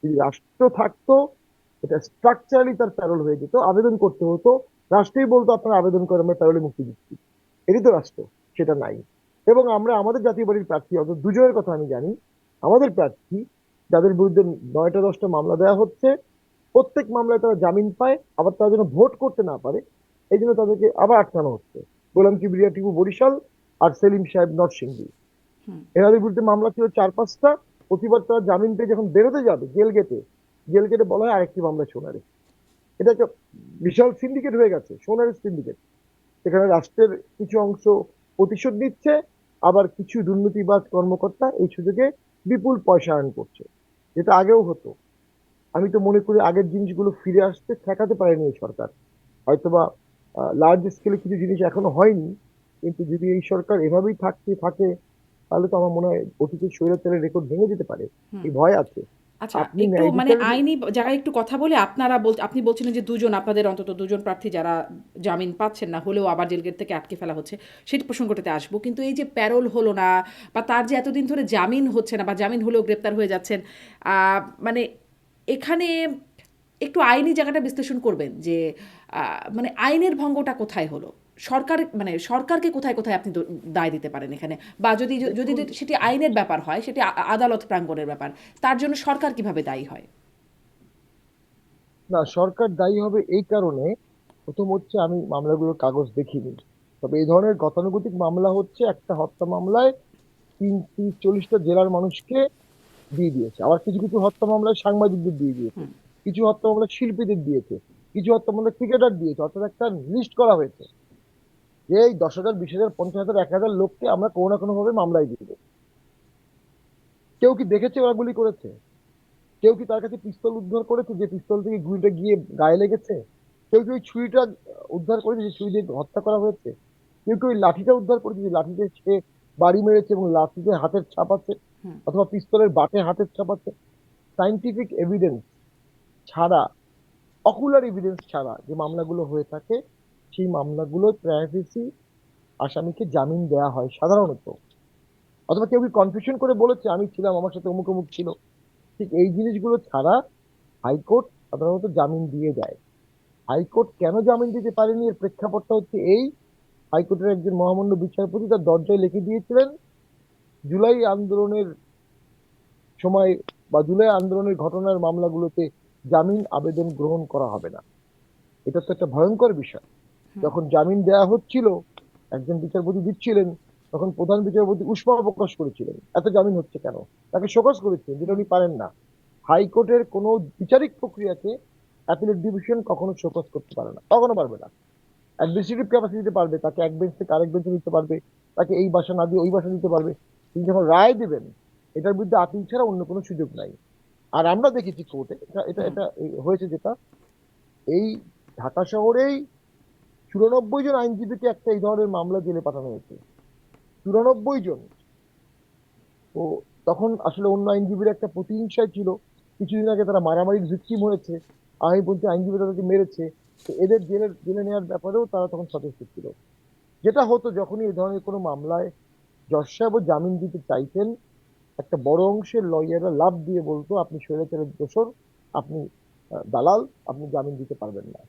যদি রাষ্ট্র থাকতো, এটা স্ট্রাকচারালি তার প্যারোল হয়ে যেত, আবেদন করতে হতো, রাষ্ট্রই বলতো আপনারা আবেদন করে আমরা প্যারোলে মুক্তি দিচ্ছি। এটাই তো রাষ্ট্র। সেটা নাই। এবং আমরা আমাদের জাতীয় পার্টির প্রার্থী, অর্থাৎ দুজনের কথা আমি জানি, আমাদের প্রার্থী যাদের বিরুদ্ধে 9টা 10টা মামলা দেওয়া হচ্ছে, প্রত্যেক মামলায় তারা জামিন পায়, আবার তারা যেন ভোট করতে না পারে এই জন্য তাদেরকে আবার আটকানো হচ্ছে। গোলাম কিবরিয়া টিপু বরিশাল, আর সেলিম সাহেব নরসিংদী, হুম। এনাদের বিরুদ্ধে মামলা ছিল 4-5টা। প্রতিবার তারা জামিন পেয়ে যখন বেরোতে যাবে জেল গেটে বলা হয় আরেকটি মামলা শোনারে। এটা একটা বিশাল সিন্ডিকেট হয়ে গেছে, সোনার সিন্ডিকেট। এখানে রাষ্ট্রের কিছু অংশ প্রতিশোধ নিচ্ছে, আবার কিছু দুর্নীতিবাজ কর্মকর্তা এই সুযোগে বিপুল পয়সা আর্ন করছে, যেটা আগেও হতো। আমি তো মনে করি আগের জিনিসগুলো ফিরে আসতে ঠেকাতে পারেনি এই সরকার। হয়তোবা লার্জ স্কেলে কিছু জিনিস এখনো হয়নি, কিন্তু যদি এই সরকার এভাবেই থাকে, তাহলে তো আমার মনে হয় অতীতের স্বৈরাচারের রেকর্ড ভেঙে যেতে পারে। হুম। এই ভয় আছে। আচ্ছা, আপনি একটু ন্যায় মানে বিচারের, আইনি জায়গায় একটু কথা বলে আপনি বলছিলেন যে দুজন, আপনাদের অন্তত দুজন প্রার্থী যারা জামিন পাচ্ছেন না, হলেও আবার জেলগেট থেকে আটকে ফেলা হচ্ছে, সেই প্রসঙ্গটাতে আসবো। কিন্তু এই যে প্যারোল হলো না, বা তার যে এতদিন ধরে জামিন হচ্ছে না, বা জামিন হলেও গ্রেপ্তার হয়ে যাচ্ছেন, মানে এখানে একটু আইনি জায়গাটা বিশ্লেষণ করবেন যে মানে আইনের ভঙ্গটা কোথায় হলো? সরকার মানে সরকারকে কোথায় কোথায় আপনি দায় দিতে পারেন এখানে? বা যদি যদি দেখুন, সেটি আইনের ব্যাপার হয়, সেটি আদালত প্রাঙ্গণের ব্যাপার, তার জন্য সরকার কিভাবে দায়ী হয়? না, সরকার দায়ী হবে এই কারণে, প্রথম হচ্ছে আমি মামলাগুলোর কাগজ দেখিনি। তবে এই ধরনের গতানুগতিক মামলা হচ্ছে একটা হত্যা মামলায় 30-40টা জেলার মানুষকে দিয়ে দিয়েছে, আবার কিছু কিছু হত্যা মামলায় সাংবাদিকদের দিয়ে দিয়েছে, হুম। কিছু হত্যা মামলায় শিল্পীদের দিয়েছে, কিছু হত্যা মামলায় ক্রিকেটার দিয়েছে। অর্থাৎ একটা লিস্ট করা হয়েছে যে এই 10,000, 20,000, 50,000, 1,000 লোককে আমরা কোনো না কোনো ভাবে মামলায় দিব। কেউ কি দেখেছে ওরা গুলি করেছে? কেউ কি তার কাছে পিস্তল উদ্ধার করেছে, যে পিস্তল থেকে গুলিটা গিয়ে গায়ে লেগেছে? কেউ কি ওই ছুরিটা উদ্ধার করেছে, যে ছুরি দিয়ে হত্যা করা হয়েছে? কেউ কি ওই লাঠিটা উদ্ধার করেছে, যে লাঠিতে সে বাড়ি মেরেছে এবং লাঠিতে হাতের ছাপ আছে, হুম। অথবা পিস্তলের বাটে হাতের ছাপ আছে? সাইন্টিফিক এভিডেন্স ছাড়া, অকুলার এভিডেন্স ছাড়া যে মামলাগুলো হয়ে থাকে, সেই মামলাগুলো প্রাইভেসি আসামিকে জামিন দেওয়া হয় সাধারণত। অথবা কেউ কি কনফেশন করে বলেছে আমি ছিলাম, আমার সাথে অমুক অমুক ছিল, ঠিক এই জিনিসগুলো ছাড়া হাইকোর্ট সাধারণত জামিন দিয়ে দেয়। হাইকোর্ট কেন জামিন দিতে পারেনি, এর প্রেক্ষাপটটা হচ্ছে এই: হাইকোর্টের একজন মহামান্য বিচারপতি তার দরজায় লিখে দিয়েছিলেন জুলাই আন্দোলনের সময় বা জুলাই আন্দোলনের ঘটনার মামলাগুলোতে জামিন আবেদন গ্রহণ করা হবে না। এটা তো একটা ভয়ঙ্কর বিষয়। হুম। যখন জামিন দেওয়া হচ্ছিল, একজন বিচারপতি দিচ্ছিলেন, তখন প্রধান বিচারপতি উষ্মা প্রকাশ করেছিলেন এত জামিন হচ্ছে কেন, তাকে শোকজ করেছিলেন, যেটা হুম। উনি পারেন না। হাইকোর্টের কোনো বিচারিক প্রক্রিয়াকে অ্যাপিলেট ডিভিশন কখনো শোকজ করতে পারে না, কখনো পারবে না। অ্যাডমিনিস্ট্রেটিভ ক্যাপাসিটি দিতে পারবে, তাকে এক বেঞ্চ থেকে আরেক বেঞ্চে নিতে পারবে, তাকে এই বাসা না দিয়ে ওই বাসা দিতে পারবে। তিনি যখন রায় দেবেন, এটার বিরুদ্ধে আপিল ছাড়া অন্য কোনো সুযোগ নাই। আর আমরা দেখেছি কোর্টে এটা এটা হুম এটা হয়েছে যেটা, এই ঢাকা শহরেই 94 জন আইনজীবীকে একটা এই ধরনের মামলা জেলে পাঠানো হয়েছে। 94 জন। তো তখন আসলে অন্য আইনজীবীর একটা প্রতিহিংসায় ছিল, কিছুদিন আগে তারা মারামারির ভিকটিম হয়েছে, আমি বলছি আইনজীবী তাদেরকে মেরেছে। তো এদের জেলে জেলে নেওয়ার ব্যাপারেও তারা তখন সচেষ্ট ছিল। যেটা হতো যখনই এই ধরনের কোনো মামলায় জজ সাহেবও জামিন দিতে চাইতেন, একটা বড় অংশের লয়াররা লাভ দিয়ে বলতো আপনি স্বৈরাচারের দোষর, আপনি দালাল, আপনি জামিন দিতে পারবেন না।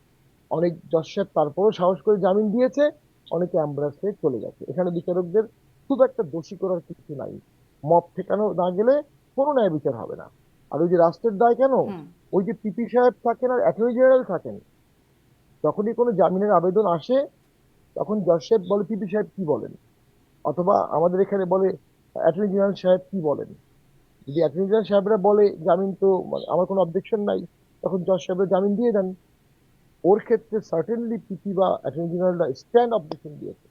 অনেক জজ সাহেব তারপরও সাহস করে জামিন দিয়েছে, অনেকে অ্যাম্বারাস হয়ে চলে গেছে। এখানে বিচারকদের খুব একটা দোষী করার কিছু নাই। মব ঠেকানো না গেলে কোনো ন্যায় বিচার হবে না। আর ওই যে রাষ্ট্রের দায় কেন, হুম ওই যে পিপি সাহেব থাকেন আর অ্যাটর্নি জেনারেল থাকেন, যখনই কোনো জামিনের আবেদন আসে তখন জজ সাহেব বলে পিপি সাহেব কি বলেন, অথবা আমাদের এখানে বলে অ্যাটর্নি জেনারেল সাহেব কি বলেন। যদি অ্যাটর্নি জেনারেল সাহেবরা বলে জামিন তো মানে আমার কোনো অবজেকশন নাই, তখন জজ সাহেবরা জামিন দিয়ে দেন। ওর ক্ষেত্রে সার্টেনলি পিপি বা অ্যাটর্নি জেনারেলরা স্ট্যান্ড অবজেকশন দিয়েছে,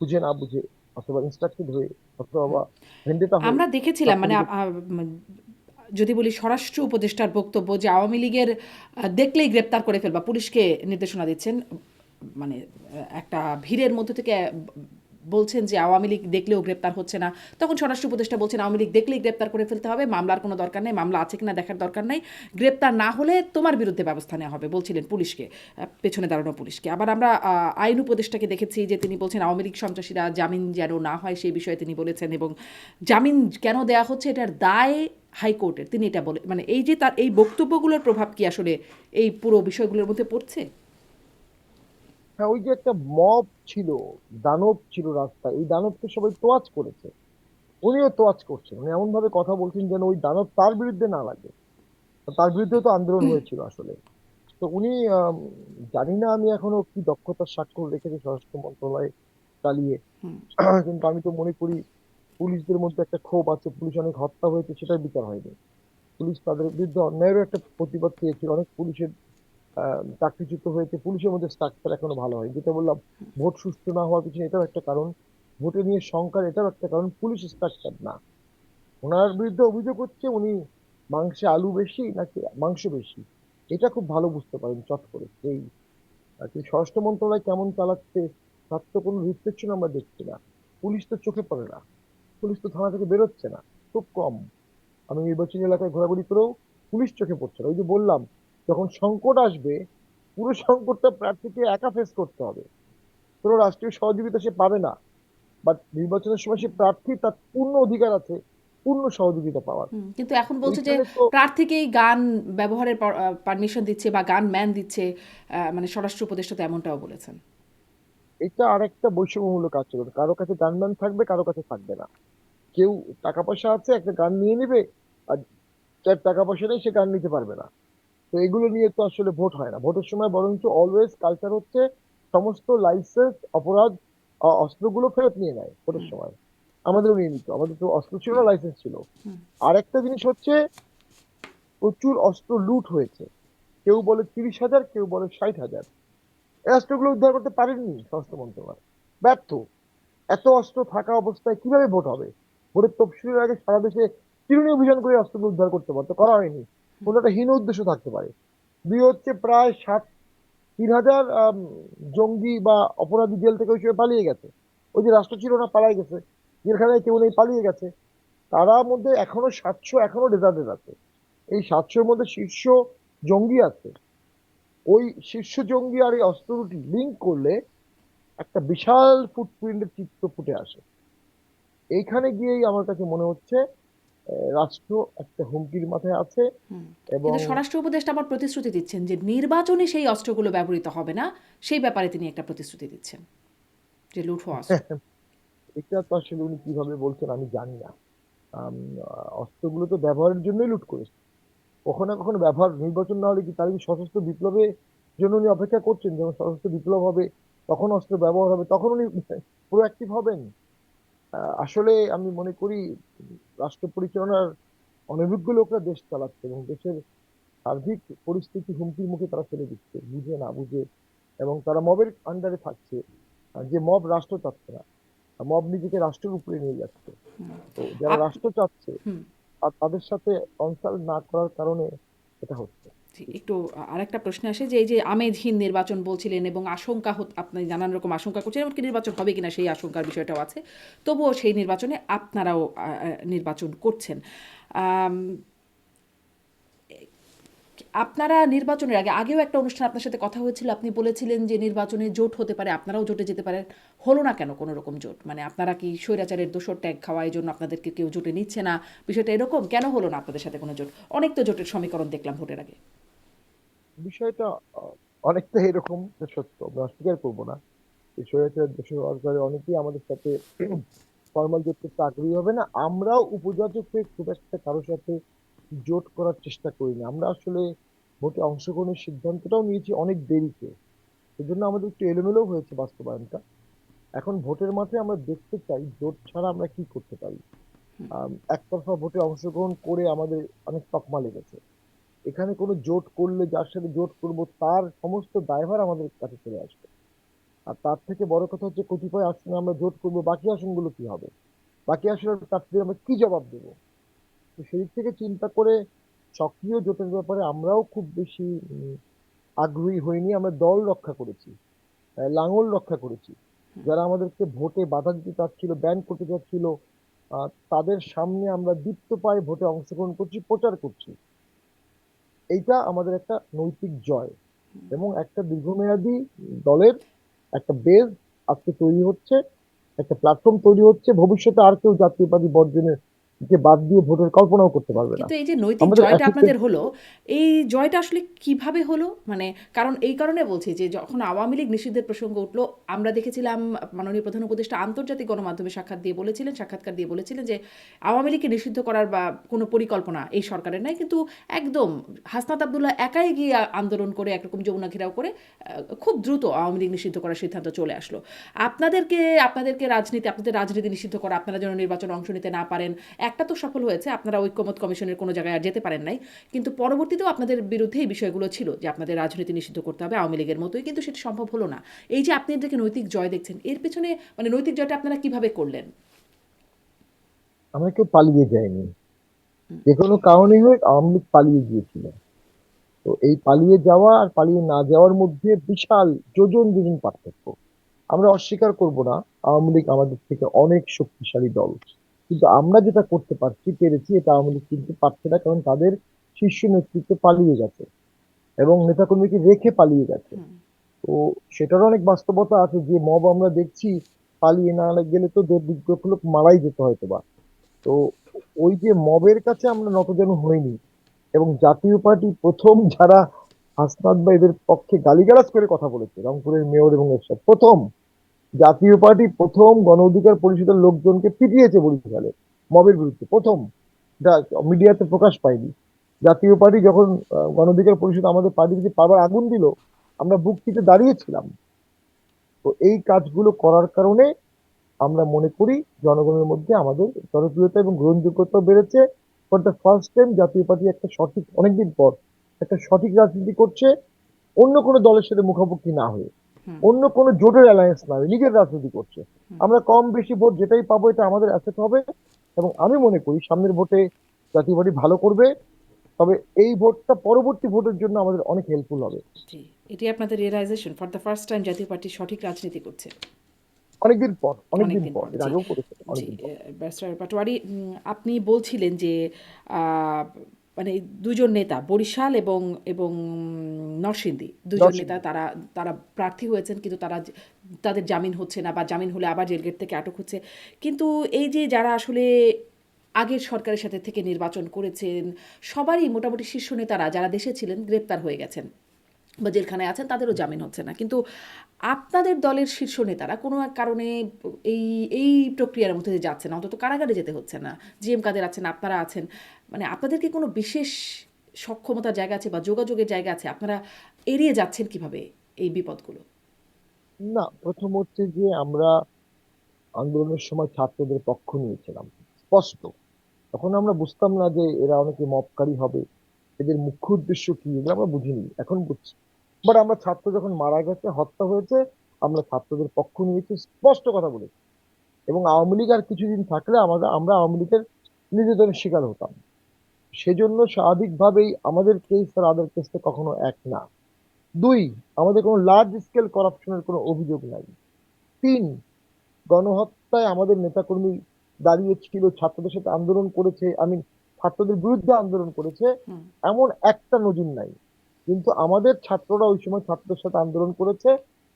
বুঝে না বুঝে, অথবা ইনস্ট্রাক্টেড হয়ে, অথবা ভেন্ডেটা হয়ে, আমরা দেখেছিলাম রক্ত মানে দিতে। যদি বলি স্বরাষ্ট্র উপদেষ্টার বক্তব্য যে আওয়ামী লীগের দেখলেই গ্রেপ্তার করে ফেলবা, পুলিশকে নির্দেশনা দিচ্ছেন, মানে একটা ভিড়ের মধ্যে থেকে বলছেন যে আওয়ামী লীগ দেখলেও গ্রেপ্তার হচ্ছে না। তখন স্বরাষ্ট্র উপদেষ্টা বলছেন আওয়ামী লীগ দেখলেই গ্রেপ্তার করে ফেলতে হবে, মামলার কোনো দরকার নেই, মামলা আছে কিনা দেখার দরকার নেই, গ্রেপ্তার না হলে তোমার বিরুদ্ধে ব্যবস্থা নেওয়া হবে বলছিলেন পুলিশকে, পেছনে দাঁড়ানো পুলিশকে। আবার আমরা আইন উপদেষ্টাকে দেখেছি যে তিনি বলছেন আওয়ামী লীগ সন্ত্রাসীরা জামিন যেন না হয় সেই বিষয়ে তিনি বলেছেন, এবং জামিন কেন দেয়া হচ্ছে এটার দায় হাইকোর্টের, তিনি এটা বলে, মানে এই যে তার এই বক্তব্যগুলোর প্রভাব কি আসলে এই পুরো বিষয়গুলোর মধ্যে পড়ছে? হ্যাঁ, ওই যে একটা মব ছিল, দানব ছিল রাস্তায়, এই দানবকে সবাই তোয়াজ করেছে, উনিও তোয়াজ করছেন। উনি এমন ভাবে কথা বলছেন যেন ওই দানব তার বিরুদ্ধে না লাগে। তার বিরুদ্ধেও তো আন্দোলন হয়েছিল আসলে। তো উনি জানি না আমি এখনো কি দক্ষতার স্বাক্ষর রেখেছে স্বরাষ্ট্র মন্ত্রণালয় চালিয়ে। হুম কিন্তু আমি তো মনে করি পুলিশদের মধ্যে একটা ক্ষোভ আছে, পুলিশ অনেক হত্যা হয়েছে, সেটার বিচার হয়নি। পুলিশ তাদের বিরুদ্ধে অন্যায়েরও একটা প্রতিবাদ চেয়েছিল, অনেক পুলিশের চাকরিচ্যুত হয়েছে, পুলিশের মধ্যে স্ট্রাকচার এখনো ভালো হয়। যেটা বললাম, ভোট সুষ্ঠু না হওয়ার পিছনে এটাও একটা কারণ, ভোটে নিয়ে সংখ্যার এটাও একটা কারণ, পুলিশ স্ট্রাকচার না। ওনার বিরুদ্ধে অভিযোগ হচ্ছে উনি মাংসে আলু বেশি নাকি মাংস বেশি, এটা খুব ভালো বুঝতে পারেন চট করে এই। কিন্তু স্বরাষ্ট্র মন্ত্রণালয় কেমন চালাচ্ছে তার তো কোনো রিফ্লেকশন আমরা দেখছি না। পুলিশ তো চোখে পড়ে না, পুলিশ তো থানা থেকে বেরোচ্ছে না, খুব কম। আমি নির্বাচনী এলাকায় ঘোরাঘুরি করেও পুলিশ চোখে পড়ছে না। ওই যে বললাম, যখন সংকট আসবে, পুরো সংকটটা প্রার্থীকে একা ফেস করতে হবে, কোনো রাষ্ট্রীয় সহযোগিতা সে পাবে না। বাট নির্বাচনের সময় সে প্রার্থী, তার পূর্ণ অধিকার আছে পূর্ণ সহযোগিতা পাওয়ার। কিন্তু এখন বলছে যে এইখানে তো প্রার্থীকেই গান ব্যবহারের পারমিশন দিচ্ছে বা গান ম্যান দিচ্ছে, মানে স্বরাষ্ট্র উপদেষ্টা তো এমনটাও বলেছেন। এটা আরেকটা বৈষম্যমূলক আচরণ, কারো কাছে গানম্যান থাকবে, কারো কাছে থাকবে না। কেউ টাকা পয়সা আছে একটা গান নিয়ে নিবে, আর যার টাকা পয়সা নেই সে গান নিতে পারবে না। তো এগুলো নিয়ে তো আসলে ভোট হয় না। ভোটের সময় বরঞ্চ অলওয়েজ কালচার হচ্ছে সমস্ত লাইসেন্স অপরাধ অস্ত্রগুলো ফেরত নিয়ে নেয় ভোটের সময়। আমাদেরও নিয়ে নিত, আমাদের তো অস্ত্র ছিল না, লাইসেন্স ছিল। আর একটা জিনিস হচ্ছে, প্রচুর অস্ত্র লুট হয়েছে। কেউ বলে 30,000, কেউ বলে 60,000। এই অস্ত্রগুলো উদ্ধার করতে পারেননি স্বরাষ্ট্র মন্ত্রণালয়, ব্যর্থ। এত অস্ত্র থাকা অবস্থায় কিভাবে ভোট হবে? ভোটের তফসিলের আগে সারা দেশে চিরুনি অভিযান করে অস্ত্রগুলো উদ্ধার করতে পারতো, করা হয়নি। কোনো একটা হীন উদ্দেশ্য থাকতে পারে। দুই হচ্ছে প্রায় 3,000 জঙ্গি বা অপরাধী জেল থেকে ওই সময় পালিয়ে গেছে। ওই যে রাষ্ট্র ছিল না, পালাই গেছে, জেলখানায় কেউ নেই, পালিয়ে গেছে। তারা মধ্যে এখনো 700 এখনো ডেজার্টেড আছে। এই 700-র মধ্যে শীর্ষ জঙ্গি আছে। ওই শীর্ষ জঙ্গি আর এই অস্ত্র দুটি লিঙ্ক করলে একটা বিশাল ফুটপ্রিন্টের চিত্র ফুটে আসে। এইখানে গিয়েই আমার কাছে মনে হচ্ছে রাষ্ট্র একটা হুমকির মাথায় আছে। এবং কিন্তু স্বরাষ্ট্র উপদেষ্টা আবার প্রতিশ্রুতি দিচ্ছেন যে নির্বাচনে সেই অস্ত্রগুলো ব্যবহৃত হবে না, সেই ব্যাপারে তিনি একটা প্রতিশ্রুতি দিচ্ছেন যে লুট হওয়া অস্ত্র। এটা তো আসলে উনি কিভাবে বলছেন আমি জানি না। অস্ত্রগুলো তো ব্যবহারের জন্যই লুট করেছে, কখনো না কখনো ব্যবহার, নির্বাচন না হলে কি তার কি সশস্ত্র বিপ্লবের জন্য উনি অপেক্ষা করছেন, যখন সশস্ত্র বিপ্লব হবে তখন অস্ত্র ব্যবহার হবে, তখন উনি প্রোঅ্যাক্টিভ হবেন? আসলে আমি মনে করি রাষ্ট্র পরিচালনার অনভিজ্ঞ লোকরা দেশ চালাচ্ছে এবং দেশের সার্বিক পরিস্থিতি হুমকির মুখে তারা ফেলে দিচ্ছে, বুঝে না বুঝে এবং তারা মবের আন্ডারে থাকছে। আর যে মব রাষ্ট্র চাচ্ছে না, মব নিজেকে রাষ্ট্রের উপরে নিয়ে যাচ্ছে। তো যারা আপ রাষ্ট্র চাচ্ছে হুম আর তাদের সাথে কনসাল্ট না করার কারণে এটা হচ্ছে। জি, একটু আরেকটা প্রশ্ন আসে যে এই যে আমেজহীন নির্বাচন বলছিলেন এবং আশঙ্কা আপনি নানান রকম আশঙ্কা করছেন, এমনকি নির্বাচন হবে কিনা সেই আশঙ্কার বিষয়টাও আছে, তবুও সেই নির্বাচনে আপনারাও নির্বাচন করছেন। আম, আপনারা নির্বাচনের আগেও একটা অনুষ্ঠান আপনার সাথে কথা হয়েছিল, আপনি বলেছিলেন যে নির্বাচনে জোট হতে পারে, আপনারাও জোটে যেতে পারেন। হলো না কেন কোনো রকম জোট? মানে আপনারা কি স্বৈরাচারের দোসর ট্যাগ খাওয়ার জন্য আপনাদেরকে কেউ জোটে নিচ্ছে না? বিষয়টা এরকম কেন হলো না আপনাদের সাথে কোনো জোট? অনেক তো জোটের সমীকরণ দেখলাম ভোটের আগে। বিষয়টা আহ, অনেকটা এরকম, এটা সত্য, আমরা অস্বীকার করবো না। এই স্বৈরাচার দেশের সরকারের অনেকেই আমাদের সাথে ফর্মাল জোট করতে আগ্রহী হবে না। আমরাও উপজাতকে খুব একটা কারোর সাথে জোট করার চেষ্টা করিনি। আমরা আসলে ভোটে অংশগ্রহণের সিদ্ধান্তটাও নিয়েছি অনেক দেরিতে। সেজন্য আমাদের একটু এলোমেলো হয়েছে বাস্তবায়নটা। এখন ভোটের মাঠে আমরা দেখতে চাই জোট ছাড়া আমরা কি করতে পারি। একতরফা ভোটে অংশগ্রহণ করে আমাদের অনেক তকমা লেগেছে। এখানে কোনো জোট করলে যার সাথে জোট করব তার সমস্ত দায়ভার আমাদের কাছে চলে আসবে। আর তার থেকে বড় কথা হচ্ছে কতিপয় আসনে আমরা জোট করব, বাকি আসনগুলো কি হবে, বাকি আসলে তার থেকে আমরা কি জবাব দেবো। তো সেই দিক থেকে চিন্তা করে সক্রিয় জোটের ব্যাপারে আমরাও খুব বেশি আগ্রহী হইনি। আমরা দল রক্ষা করেছি, লাঙ্গল রক্ষা করেছি। যারা আমাদেরকে ভোটে বাধা দিতে চাচ্ছিল, ব্যান করতে চাচ্ছিল, তাদের সামনে আমরা দীপ্ত পায়ে ভোটে অংশগ্রহণ করছি, প্রচার করছি। এইটা আমাদের একটা নৈতিক জয় এবং একটা দীর্ঘমেয়াদী দলের একটা বেজ আজকে তৈরি হচ্ছে, একটা প্ল্যাটফর্ম তৈরি হচ্ছে। ভবিষ্যতে আর কেউ জাতীয়তাবাদী বর্জনের যে বাদ দিয়ে ভোটের কল্পনাও করতে পারবে না। কিন্তু এই যে নৈতিক আমাদের জয়টা অ্যাথিক্যাল। আপনাদের হলো, এই জয়টা আসলে কিভাবে হলো? মানে কারণ এই কারণে বলছি যে যখন আওয়ামী লীগ নিষিদ্ধের প্রসঙ্গ উঠলো, আমরা দেখেছিলাম মাননীয় প্রধান উপদেষ্টা আন্তর্জাতিক গণমাধ্যমে সাক্ষাৎকার দিয়ে বলেছিলেন যে আওয়ামী লীগকে নিষিদ্ধ করার বা কোনো পরিকল্পনা এই সরকারের নাই, কিন্তু একদম হাসনাত আবদুল্লাহ একাই গিয়ে আন্দোলন করে একরকম যমুনা ঘেরাও করে খুব দ্রুত আওয়ামী লীগ নিষিদ্ধ করার সিদ্ধান্ত চলে আসলো। আপনাদের রাজনীতি নিষিদ্ধ করা, আপনারা যেন নির্বাচনে অংশ নিতে না পারেন, একটা তো সফল হয়েছে, আপনারা ঐক্যমত কমিশনের কোনো জায়গায় আর যেতে পারেন নাই। কিন্তু পরবর্তীতেও আপনাদের বিরুদ্ধে এই বিষয়গুলো ছিল যে আপনাদের রাজনীতি নিষিদ্ধ করতে হবে আওয়ামী লীগের মতোই, কিন্তু সেটা সম্ভব হলো না। এই যে আপনি এটাকে নৈতিক জয় দেখছেন, এর পেছনে মানে নৈতিক জয়টা আপনারা কিভাবে করলেন? আমরা কেউ পালিয়ে যায়নি। যে কোনো কারণে হোক আওয়ামী লীগ পালিয়ে গিয়েছিল। তো এই পালিয়ে যাওয়া আর পালিয়ে না যাওয়ার মধ্যে বিশাল যোজন যোজন পার্থক্য। আমরা অস্বীকার করব না, আওয়ামী লীগ আমাদের থেকে অনেক শক্তিশালী দল। কিন্তু আমরা যেটা করতে পেরেছি, এটা আওয়ামী লীগ কিন্তু পারছে না, কারণ তাদের শীর্ষ নেতৃত্ব পালিয়ে গেছে এবং নেতাকর্মীকে রেখে পালিয়ে গেছে। তো সেটারও অনেক বাস্তবতা আছে যে মব আমরা দেখছি, পালিয়ে না গেলে তো দুর্যোগ লোক মারাই যেত হয়তো বা। তো ওই যে মবের কাছে আমরা নতজানু হইনি। এবং জাতীয় পার্টি প্রথম যারা হাসনাত বা এদের পক্ষে গালিগালাজ করে কথা বলেছে, রংপুরের মেয়র এবং এরশাদ প্রথম। জাতীয় পার্টি প্রথম গণ অধিকার পরিষদের লোকজনকে পিটিয়েছে বরিশালে মবের বিরুদ্ধে, প্রথম। যা মিডিয়াতে প্রকাশ পায়নি। জাতীয় পার্টি যখন গণ অধিকার পরিষদ আমাদের পার্টিতে পাবার আগুন দিল, আমরা বুক চিতে দাঁড়িয়েছিলাম। তো এই কাজগুলো করার কারণে আমরা মনে করি জনগণের মধ্যে আমাদের জনপ্রিয়তা এবং গ্রহণযোগ্যতা বেড়েছে। For the first time Jatiya party একটা সঠিক, অনেকদিন পর একটা সঠিক রাজনীতি করছে, অন্য কোনো দলের সাথে মুখোমুখি না হয়ে, অন্য কোনো জোটের অ্যালায়েন্স না হয়ে নিজের রাজনীতি করছে। আমরা কম বেশি ভোট যেটাই পাবো এটা আমাদের অ্যাসেট হবে। এবং আমি মনে করি সামনের ভোটে জাতীয় পার্টি ভালো করবে। তবে এই ভোটটা পরবর্তী ভোটের জন্য আমাদের অনেক হেল্পফুল হবে। জি, এটি আপনাদের realisation for the first time Jatiya party সঠিক রাজনীতি করছে অনেকদিন পর, অনেকদিন অনেকদিন পর, পর। এর জি, আগেও করেছে জি, অনেকদিন পর। ব্যারিস্টার পাটোয়ারি, আপনি বলছিলেন যে আহ, মানে দুজন নেতা বরিশাল এবং এবং নরসিংদী, দুজন নেতা নরসিংদী। তারা তারা প্রার্থী হয়েছেন, কিন্তু তাদের জামিন হচ্ছে না, বা জামিন হলে আবার জেলগেট থেকে আটক হচ্ছে। কিন্তু এই যে যারা আসলে আগের সরকারের সাথে থেকে নির্বাচন করেছেন, সবারই মোটামুটি শীর্ষ নেতারা যারা দেশে ছিলেন গ্রেপ্তার হয়ে গেছেন বা জেলখানায় আছেন, তাদেরও জামিন হচ্ছে না। কিন্তু আপনাদের দলের শীর্ষ নেতারা কোনো এক কারণে এই এই প্রক্রিয়ার মধ্যে দিয়ে যাচ্ছে না, অন্তত কারাগারে যেতে হচ্ছে না। জিএম কাদের আছেন, আপনারা আছেন, মানে আপনাদের কি কোনো বিশেষ সক্ষমতার জায়গা আছে বা যোগাযোগের জায়গা আছে? আপনারা এড়িয়ে যাচ্ছেন কিভাবে এই বিপদগুলো? না, প্রথম হচ্ছে যে আমরা আন্দোলনের সময় ছাত্রদের পক্ষ নিয়েছিলাম, স্পষ্ট। তখন আমরা বুঝতাম না যে এরা অনেকে মবকারী হবে, এদের মুখ্য উদ্দেশ্য কি, এগুলো আমরা বুঝিনি, এখন বুঝছি। বাট আমরা ছাত্র যখন মারা গেছে, হত্যা হয়েছে, আমরা ছাত্রদের পক্ষ নিয়েছি, স্পষ্ট কথা বলেছি। এবং আওয়ামী লীগ আর কিছুদিন থাকলে আমরা আওয়ামী লীগের নির্যাতনের শিকার হতাম। সেজন্য স্বাভাবিকভাবেই আমাদের কেস আর আদার কেসটা কখনো এক না। দুই, আমাদের কোনো লার্জ স্কেল করাপশনের কোনো অভিযোগ নাই। তিন, গণহত্যায় আমাদের নেতাকর্মী দাঁড়িয়েছিল, ছাত্রদের সাথে আন্দোলন করেছে, ছাত্রদের বিরুদ্ধে আন্দোলন করেছে, হুম এমন একটা নজির নাই। কিন্তু আমাদের ছাত্ররা ওই সময় ছাত্রদের সাথে আন্দোলন করেছে,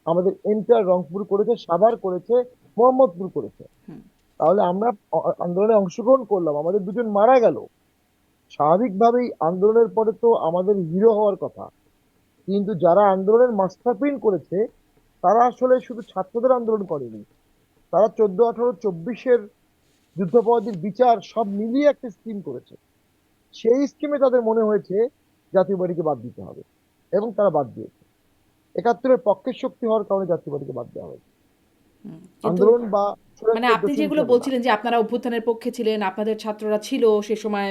আমাদের এন্টার রংপুর করেছে, সাভার করেছে, মোহাম্মদপুর করেছে। হুম তাহলে আমরা আন্দোলনে অংশগ্রহণ করলাম, আমাদের দুজন মারা গেল। স্বাভাবিকভাবেই আন্দোলনের পরে তো আমাদের হিরো হওয়ার কথা। কিন্তু যারা আন্দোলনের মাস্টারপ্রিন্ট করেছে, তারা আসলে শুধু ছাত্রদের আন্দোলন করেনি, তারা 14, 18, 24-এর যুদ্ধাপরাধীর বিচার সব মিলিয়ে একটা স্কিম করেছে। সেই স্কিমে তাদের মনে হয়েছে জাতীয় পার্টিকে বাদ দিতে হবে, এবং তারা বাদ দিয়েছে। 71-এর পক্ষের শক্তি হওয়ার কারণে জাতীয় পার্টিকে বাদ দেওয়া হয়েছে। হুম। কিন্তু আন্দোলন বা মানে চূড়ান্ত আপনি দোষী যেগুলো হিসাবে না। বলছিলেন যে আপনারা অভ্যুত্থানের পক্ষে ছিলেন, আপনাদের ছাত্ররা ছিল সে সময়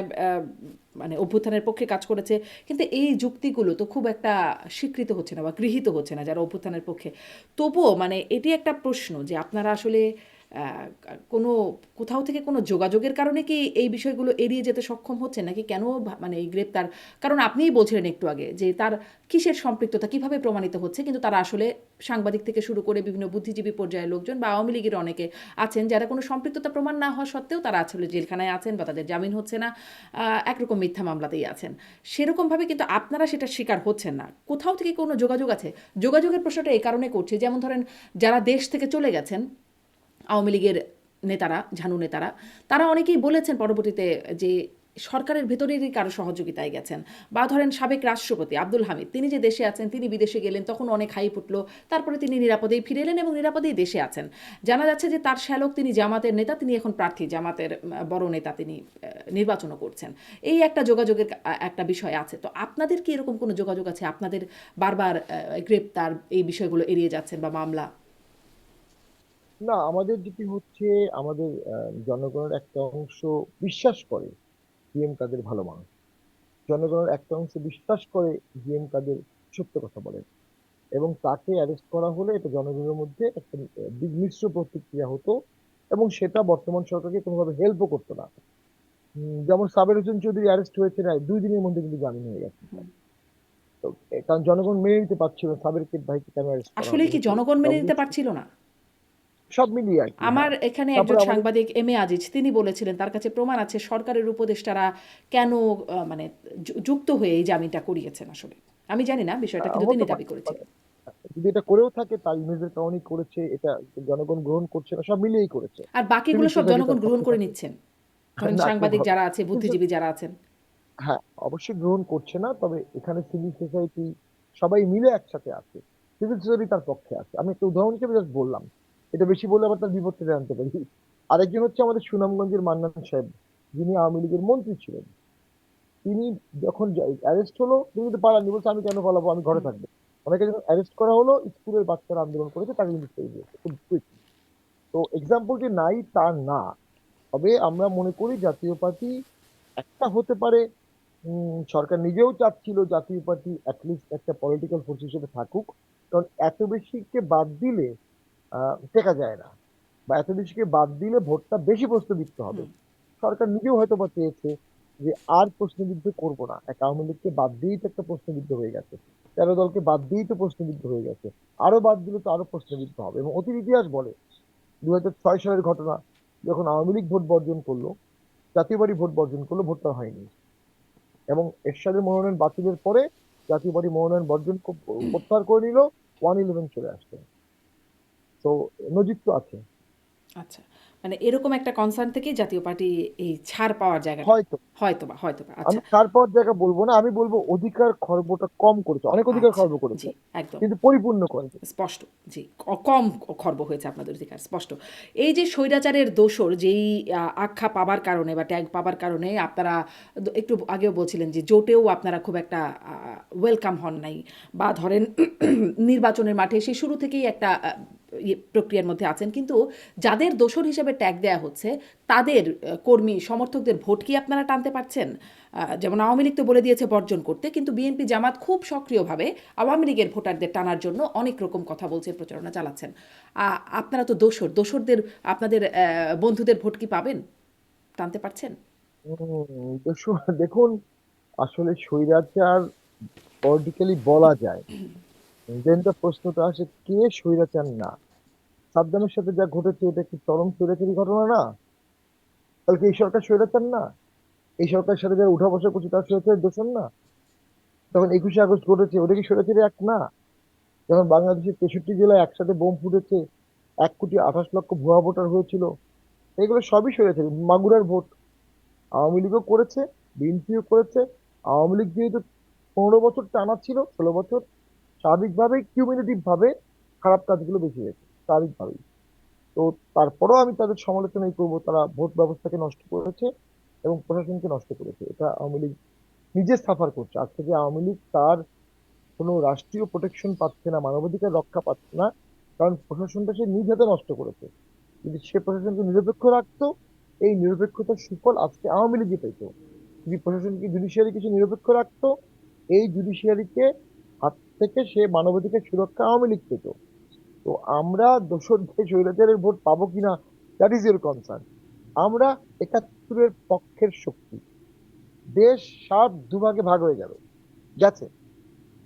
মানে অভ্যুত্থানের পক্ষে কাজ করেছে, কিন্তু এই যুক্তিগুলো তো খুব একটা স্বীকৃত হচ্ছে না বা গৃহীত হচ্ছে না যারা অভ্যুত্থানের পক্ষে। তবুও মানে এটি একটা প্রশ্ন যে আপনারা আসলে কোনো কোথাও থেকে কোনো যোগাযোগের কারণে কি এই বিষয়গুলো এড়িয়ে যেতে সক্ষম হচ্ছে, নাকি কেন মানে এই গ্রেপ্তার? কারণ আপনিই বলছিলেন একটু আগে যে তার কিসের সম্পৃক্ততা কিভাবে প্রমাণিত হচ্ছে, কিন্তু তারা আসলে সাংবাদিক থেকে শুরু করে বিভিন্ন বুদ্ধিজীবী পর্যায়ের লোকজন বা আওয়ামী লীগের অনেকে আছেন যারা কোনো সম্পৃক্ততা প্রমাণ না হওয়া সত্ত্বেও তারা আসলে জেলখানায় আছেন বা তাদের জামিন হচ্ছে না, একরকম মিথ্যা মামলাতেই আছেন। সেরকমভাবে কিন্তু আপনারা সেটা শিকার হচ্ছেন না। কোথাও থেকে কোনো যোগাযোগ আছে? যোগাযোগের প্রশ্নটা এই কারণে করছে, যেমন ধরেন যারা দেশ থেকে চলে গেছেন আওয়ামী লীগের নেতারা, ঝানু নেতারা, তারা অনেকেই বলেছেন পরবর্তীতে যে সরকারের ভেতরেরই কারো সহযোগিতায় গেছেন। বা ধরেন সাবেক রাষ্ট্রপতি আব্দুল হামিদ, তিনি যে দেশে আছেন, তিনি বিদেশে গেলেন, তখন অনেক হাই উঠলো, তারপরে তিনি নিরাপদেই ফিরে এলেন এবং নিরাপদেই দেশে আছেন। জানা যাচ্ছে যে তার শ্যালক, তিনি জামাতের নেতা, তিনি এখন প্রার্থী, জামাতের বড় নেতা, তিনি নির্বাচনও করছেন। এই একটা যোগাযোগের একটা বিষয় আছে। তো আপনাদের কি এরকম কোনো যোগাযোগ আছে? আপনাদের বারবার গ্রেপ্তার, এই বিষয়গুলো এড়িয়ে যাচ্ছেন বা মামলা? না, আমাদের যেটি হচ্ছে, আমাদের জনগণের একটা অংশ বিশ্বাস করে জিএম কাদের ভালো মানুষ। জনগণের একটা অংশ বিশ্বাস করে জিএম কাদের সত্য কথা বলেন, এবং তাকে অ্যারেস্ট করা হলে এটা জনগণের মধ্যে একটা মিশ্র প্রতিক্রিয়া হতো, এবং সেটা বর্তমান সরকারকে কোনোভাবে হেল্পও করতো না। যেমন সাবের হোসেন চৌধুরী অ্যারেস্ট হয়েছে না, 2 দিনের মধ্যে কিন্তু জামিন হয়ে গেছে। তো কারণ জনগণ মেনে নিতে পারছিল না সাবেরকে ভাইকে কেন অ্যারেস্ট করা আসলে হলো, কি হচ্ছে জনগণ মেনে নিতে অবশ্যই পারছিল না? সব মিলিয়ে আর কি। আমার হ্যাঁ, এখানে একজন তারপরে আমাদের সাংবাদিক এম এ আজিজ, তিনি বলেছিলেন তার কাছে প্রমাণ আছে সরকারের উপদেষ্টারা কেন মানে যুক্ত হয়ে এই জামিনটা করিয়েছেন আসলে। আমি জানি না বিষয়টা, কিন্তু তিনি হতে পারে। দাবি মানে করেছিলেন। যদি এটা করেও থাকে, তার ইমেজের কারণেই করেছে, এটা জনগণ গ্রহণ করছে না, সব মিলিয়েই করেছে। আর বাকিগুলো সিভিল সব সোসাইটি জনগণ তার গ্রহণ পক্ষে করে থাকে। নিচ্ছেন, ধরেন না, কেউ সাংবাদিক যারা আছে, কিন্তু বুদ্ধিজীবী যারা আছেন। হ্যাঁ, অবশ্যই গ্রহণ করছে না, তবে এখানে সিভিল সোসাইটি সবাই মিলে একসাথে আছে। সিভিল সোসাইটি তার পক্ষে আছে। আমি একটা উদাহরণ হিসেবে জাস্ট বললাম, এটা বেশি বলে আবার তার বিপক্ষে আনতে পারি। আরেকজন হচ্ছে আমাদের সুনামগঞ্জের মান্নান সাহেব, যিনি আওয়ামী লীগের মন্ত্রী ছিলেন। তিনি যখন অ্যারেস্ট হলো, তিনি তো পালাননি, বলছে আমি কেন পালাবো, আমি ঘরে হুম, থাকবো। ওনাকে যখন অ্যারেস্ট করা হলো, স্কুলের বাচ্চারা আন্দোলন করেছে, তাকে কিন্তু ছেড়ে দিয়েছে খুব কুইক। তো এক্সাম্পল যে নাই তা না, তবে আমরা মনে করি জাতীয় পার্টি একটা হতে পারে। সরকার নিজেও চাচ্ছিল জাতীয় পার্টি অ্যাটলিস্ট একটা পলিটিক্যাল ফোর্স হিসেবে থাকুক, কারণ এত বেশিকে বাদ দিলে টেকা যায় না, বা এত বেশিকে বাদ দিলে ভোটটা বেশি প্রশ্নবিদ্ধ হবে। হুম, সরকার নিজেও হয়তো বা চেয়েছে যে আর প্রশ্নবিদ্ধ করবো না, এক আওয়ামী লীগকে বাদ দিয়েই তো একটা প্রশ্নবিদ্ধ হয়ে গেছে, 13 দলকে বাদ দিয়েই তো প্রশ্নবিদ্ধ হয়ে গেছে, আরো বাদ দিলে তো আরো প্রশ্নবিদ্ধ হবে। এবং অতীত ইতিহাস বলে, 2006 সালের ঘটনা, যখন আওয়ামী লীগ ভোট বর্জন করলো, জাতীয় পার্টি ভোট বর্জন করলো, ভোটটা হয়নি। এবং এরশাদের মনোনয়ন বাতিলের পরে জাতীয় পার্টি মনোনয়ন বর্জন প্রত্যাহার করে নিল, 111 চলে আসছে। তো নজির তো আছে। আচ্ছা, মানে এরকম একটা কনসার্ন থেকে জাতীয় পার্টি এই ছাড় পাওয়ার জায়গাটা, হয়তো হয়তোবা হয়তোবা। আমি আচ্ছা, তার পর জায়গা বলবো না, আমি বলবো অধিকার খর্বটা কম করেছে, অনেক অধিকার আচ্ছা, খর্ব করেছে, জি, একদম কিন্তু পরিপূর্ণ করেছে। স্পষ্ট। জি, কম খর্ব হয়েছে আপনাদের অধিকার, স্পষ্ট। এই যে স্বৈরাচারের দোসর যেই আখ্যা পাবার কারণে বা ট্যাগ পাবার কারণে আপনারা একটু আগেও বলছিলেন যে জোটেও আপনারা খুব একটা ওয়েলকাম হন নাই, বা ধরেন নির্বাচনের মাঠে সেই শুরু থেকেই একটা প্রক্রিয়ার মধ্যে আছেন, কিন্তু যাদের দোসর হিসেবে ট্যাগ দেয়া হচ্ছে তাদের কর্মী সমর্থকদের ভোট কি আপনারা টানতে পারছেন? যেমন আওয়ামী লীগ তো বলে দিয়েছে বর্জন করতে, কিন্তু বিএনপি জামাত খুব সক্রিয়ভাবে আওয়ামী লীগের ভোটারদের টানার জন্য অনেক রকম কথা বলছেন, প্রচারণা চালাচ্ছেন। আপনারা তো দোসরদের আপনাদের বন্ধুদের ভোট কি পাবেন, টানতে পারছেন? তো দেখুন, আসলে স্বৈরাচার পলিটিক্যালি বলা যায়, দেন তো প্রশ্নটা আসে কে স্বৈরাচার না। সাদ্দামের সাথে যা ঘটেছে এটা কি চরম স্বৈরাচারী ঘটনা না? তাহলে কি এই সরকার স্বৈরাচার না? এই সরকারের সাথে যারা উঠা বসা করছে তার স্বৈরাচারের দোষণ না? যখন 21শে আগস্ট ঘটেছে ওটা কি স্বৈরাচারী এক না? যখন বাংলাদেশের 63 জেলায় একসাথে বোম ফুটেছে, 1,28,00,000 ভুয়া ভোটার হয়েছিল, এগুলো সবই স্বৈরাচারী। মাগুরার ভোট আওয়ামী লীগও করেছে, বিএনপিও করেছে। আওয়ামী লীগ যেহেতু 15 বছর টানা ছিল, 16 বছর, স্বাভাবিকভাবেই কিউমিউলেটিভ ভাবে খারাপ কাজগুলো বেশি হয়েছে, স্বাভাবিকভাবেই। তো তারপরেও আমি তাদের সমালোচনাই করবো, তারা ভোট ব্যবস্থাকে নষ্ট করেছে এবং প্রশাসনকে নষ্ট করেছে। এটা আওয়ামী লীগ নিজে সাফার করছে। আজ থেকে আওয়ামী লীগ তার কোনো রাষ্ট্রীয় প্রোটেকশন পাচ্ছে না, মানবাধিকার রক্ষা পাচ্ছে না, কারণ প্রশাসনটা সে নিজ হাতে নষ্ট করেছে। যদি সে প্রশাসনকে নিরপেক্ষ রাখতো, এই নিরপেক্ষতার সুফল আজকে আওয়ামী লীগই পেত। যদি প্রশাসনকে, জুডিশিয়ারিকে সে নিরপেক্ষ রাখতো, এই জুডিশিয়ারিকে হাত থেকে সে মানবাধিকার সুরক্ষা আওয়ামী লীগ পেত। তো আমরা দোসরদের স্বৈরাচারের ভোট পাবো কিনা, দ্যাট ইজ ইউর কনসার্ন। আমরা 71-এর পক্ষের শক্তি। দেশ 7 দুভাগে ভাগ হয়ে যাবে, গেছে।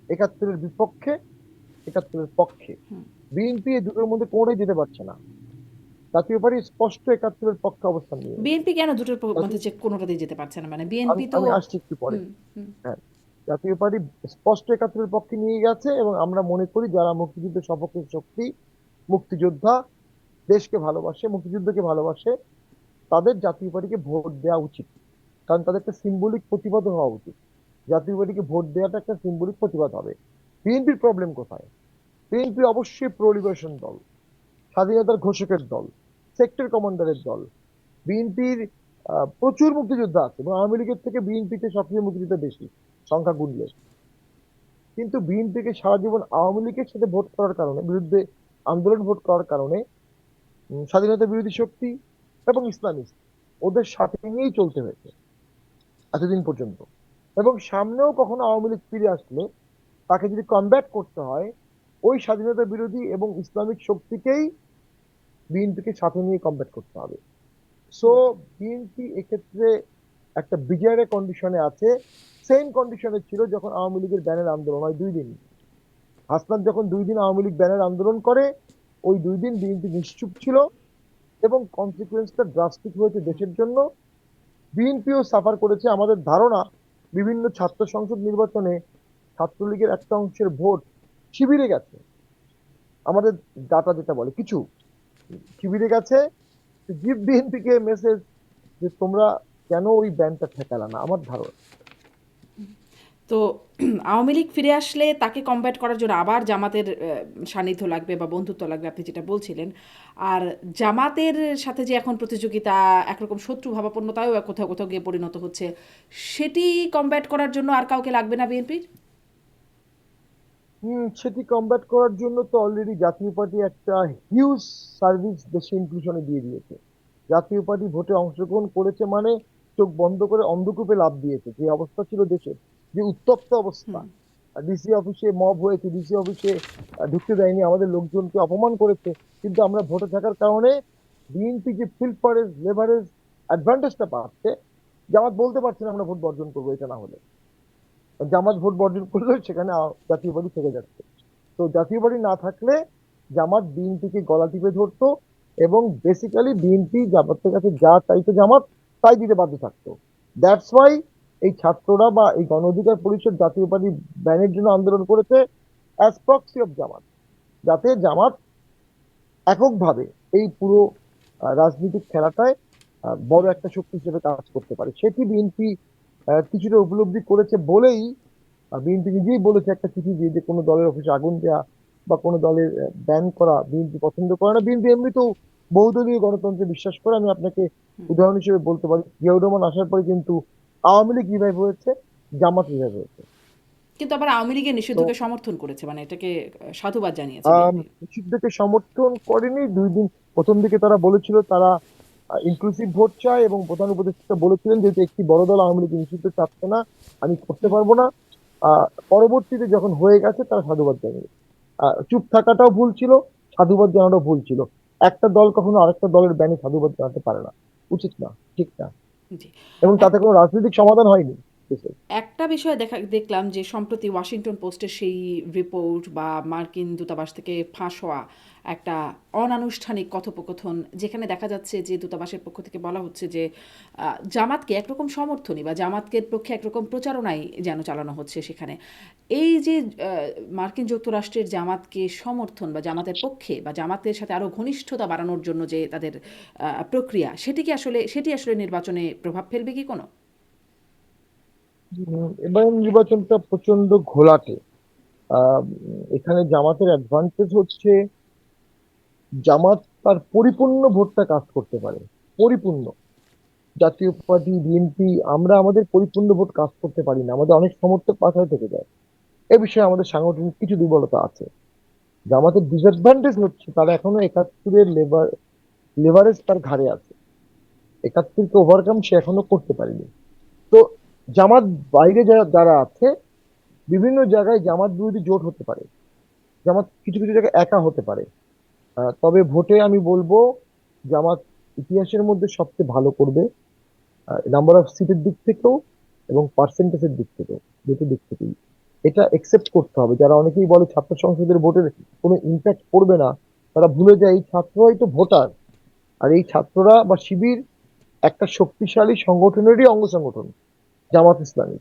71-এর বিপক্ষে, 71-এর পক্ষে। বিএনপি এই দুটোর মধ্যে কোনোটাই যেতে পারছে না। জাতীয় পার্টি স্পষ্ট 71-এর পক্ষে অবস্থান নিয়ে নিয়েছে। বিএনপি কেন দুটোর মধ্যে জাতীয়- যে কোনোটাতেই যেতে পারছে না? মানে আমি বিএনপি তো আমি আসছি একটু পরে। হুম, হুম। হ্যাঁ, জাতীয় পার্টি স্পষ্ট 71-এর পক্ষে নিয়ে গেছে এবং আমরা মনে করি যারা মুক্তিযুদ্ধের সপক্ষের শক্তি, মুক্তিযোদ্ধা, দেশকে ভালোবাসে, মুক্তিযুদ্ধকে ভালোবাসে, তাদের জাতীয় পার্টিকে ভোট দেওয়া উচিত। কারণ তাদের একটা সিম্বলিক প্রতিবাদ হওয়া উচিত। জাতীয় পার্টিকে ভোট দেওয়াটা একটা সিম্বলিক প্রতিবাদ হবে। বিএনপির প্রবলেম কোথায়? বিএনপি অবশ্যই প্রো লিবারেশন দল, স্বাধীনতার ঘোষকের দল, সেক্টর কমান্ডারের দল। বিএনপির প্রচুর মুক্তিযোদ্ধা আছে এবং আওয়ামী লীগের থেকে বিএনপিতে সক্রিয় মুক্তিযোদ্ধা বেশি সংখ্যা গুনলে। কিন্তু বিএনপিকে সারা জীবন আওয়ামী লীগের সাথে ভোট করার কারণে, বিরুদ্ধে আন্দোলন ভোট করার কারণে, স্বাধীনতা বিরোধী শক্তি এবং ইসলামিস্ট ওদের সাথে নিয়েই চলতে হয়েছে এতদিন পর্যন্ত। এবং সামনেও কখনো আওয়ামী লীগ ফিরে আসলে তাকে যদি কমব্যাট করতে হয়, ওই স্বাধীনতা বিরোধী এবং ইসলামিক শক্তিকেই বিএনপিকে সাথে নিয়ে কমব্যাট করতে হবে। সো বিএনপি এক্ষেত্রে একটা বিজয়ের কন্ডিশনে আছে। সেম কন্ডিশনে ছিল যখন আওয়ামী লীগের ব্যানের আন্দোলন হয় 2 দিন। হাসনাত যখন 2 দিন আওয়ামী লীগ ব্যানের আন্দোলন করে, ওই 2 দিন বিএনপি নিশ্চুপ ছিল এবং কনসিকুয়েন্সটা ড্রাস্টিক হয়েছে দেশের জন্য। বিএনপিও সাফার করেছে। আমাদের ধারণা, বিভিন্ন ছাত্র সংসদ নির্বাচনে ছাত্রলীগের একটা অংশের ভোট শিবিরে গেছে। আমাদের ডাটা যেটা বলে কিছু শিবিরে গেছে, গিভ বিএনপিকে মেসেজ যে তোমরা কেন ওই ব্যানটা ঠেকালা না, আমার ধারণা। তো আওয়ামী লীগ ফিরে আসলে তাকে কমব্যাট করার জন্য আবার জামাতের সান্নিধ্য লাগবে বা বন্ধুত্ব লাগবে, আপনি যেটা বলছিলেন। আর জামাতের সাথে যে এখন প্রতিযোগিতা, একরকম শত্রু ভাবাপন্নতাও কোথাও কোথাও গিয়ে পরিণত হচ্ছে, সেটি কমব্যাট করার জন্য আর কাউকে লাগবে না বিএনপির? সেটি কমব্যাট করার জন্য তো অলরেডি জাতীয় পার্টি একটা হিউজ সার্ভিস দেশে ইনক্লুশনে দিয়ে দিয়েছে। জাতীয় পার্টি ভোটে অংশগ্রহণ করেছে মানে চোখ বন্ধ করে অন্ধকূপে লাফ দিয়েছে। যে অবস্থা ছিল দেশের, যে উত্তপ্ত অবস্থা, ডিসি অফিসে মব হয়েছে, ডিসি অফিসে ঢুকতে দেয়নি, আমাদের লোকজনকে অপমান করেছে, কিন্তু আমরা ভোটে থাকার কারণে বিএনপি যে ফিল্ড লেভারেজ অ্যাডভান্টেজটা পাচ্ছে, জামাত বলতে পারছে না আমরা ভোট বর্জন করবো এটা না হলে। জামাত ভোট বর্জন করলে সেখানে জাতীয় পার্টি থেকে যাচ্ছে। তো জাতীয় পার্টি না থাকলে জামাত বিএনপিকে গলা টিপে ধরতো এবং বেসিক্যালি বিএনপি জামাতের কাছে যা চাইতো জামাত তাই দিতে বাধ্য থাকতো। দ্যাটস ওয়াই এই ছাত্ররা বা এই গণ অধিকার পরিষদ জাতীয় পার্টি ব্যানের জন্য আন্দোলন করেছে অ্যাজ প্রক্সি অফ জামাত, যাতে জামাত এককভাবে এই পুরো রাজনৈতিক খেলাটায় বড় একটা শক্তি হিসেবে কাজ করতে পারে। সেটি বিএনপি কিছুটা উপলব্ধি করেছে বলেই বিএনপি নিজেই বলেছে একটা চিঠি দিয়ে যে কোনো দলের অফিসে আগুন দেওয়া বা কোনো দলের ব্যান করা বিএনপি পছন্দ করে না। বিএনপি এমনিতেও বহুদলীয় গণতন্ত্রে বিশ্বাস করে। আমি আপনাকে উদাহরণ হিসেবে বলতে পারি, জিয়াউর রহমান আসার পরে কিন্তু আওয়ামী লীগ রিভাইভ হয়েছে, জামাত রিভাইভ হয়েছে। কিন্তু আবার আওয়ামী লীগের তো নিষিদ্ধকে সমর্থন করেছে, মানে এটাকে সাধুবাদ জানিয়েছে বিএনপি। নিষিদ্ধকে সমর্থন করেনি। 2 দিন প্রথম দিকে তারা বলেছিল তারা ইনক্লুসিভ ভোট চায়, এবং প্রধান উপদেষ্টা বলেছিলেন যেহেতু একটি বড় দল আওয়ামী লীগ নিষিদ্ধ চাচ্ছে না, আমি করতে হুম। পারবো না। পরবর্তীতে যখন হয়ে গেছে তারা সাধুবাদ জানিয়েছে। চুপ থাকাটাও ভুল ছিল, সাধুবাদ জানাটাও ভুল ছিল। একটা দল কখনো আরেকটা দলের ব্যানে সাধুবাদ জানাতে পারে না, উচিত না, ঠিক না। জি। এবং এক তাতে কোনো রাজনৈতিক সমাধান হয়নি দেশের। একটা বিষয় দেখলাম যে সম্প্রতি ওয়াশিংটন পোস্টের সেই রিপোর্ট বা মার্কিন দূতাবাস থেকে ফাঁস হওয়া একটা অনানুষ্ঠানিক কথোপকথন, যেখানে দেখা যাচ্ছে যে দূতাবাসের পক্ষ থেকে বলা হচ্ছে যে জামাতকে একরকম সমর্থনই বা জামাতকের পক্ষে একরকম প্রচারণাই যেন চালানো হচ্ছে সেখানে। এই যে মার্কিন যুক্তরাষ্ট্রের জামাতকে সমর্থন বা জামাতের পক্ষে বা জামাতের সাথে আরও ঘনিষ্ঠতা বাড়ানোর জন্য যে তাদের প্রক্রিয়া, সেটি আসলে নির্বাচনে প্রভাব ফেলবে কি কোনো? এবার নির্বাচনটা প্রচন্ড ঘোলাটে। এখানে জামাতের অ্যাডভান্টেজ হচ্ছে জামাত তার পরিপূর্ণ ভোটটা কাজ করতে পারে। পরিপূর্ণ। জাতীয় পার্টি, বিএনপি, আমরা আমাদের পরিপূর্ণ ভোট কাজ করতে পারি না, আমাদের অনেক সমর্থক পাশায় থেকে যায়। এ বিষয়ে আমাদের সাংগঠনিক কিছু দুর্বলতা আছে। জামাতের ডিসঅ্যাডভান্টেজ হচ্ছে তারা এখনো 71-এর লেভারেজ তার ঘাড়ে আছে। 71-কে ওভারকাম সে এখনো করতে পারেনি। তো জামাত বাইরে যারা যারা আছে, বিভিন্ন জায়গায় জামাত বিরোধী জোট হতে পারে, জামাত কিছু কিছু জায়গায় একা হতে পারে। তবে ভোটে আমি বলবো জামাত ইতিহাসের মধ্যে সবচেয়ে ভালো করবে, নাম্বার অফ সিটের দিক থেকেও এবং পার্সেন্টেজের দিক থেকেও, দুটো দিক থেকেই। এটা একসেপ্ট করতে হবে। যারা অনেকেই বলে ছাত্র সংসদের ভোটের কোনো ইম্প্যাক্ট পড়বে না, তারা ভুলে যায় এই ছাত্ররাই তো ভোটার। আর এই ছাত্ররা বা শিবির একটা শক্তিশালী সংগঠনেরই অঙ্গ সংগঠন, জামাত ইসলামী।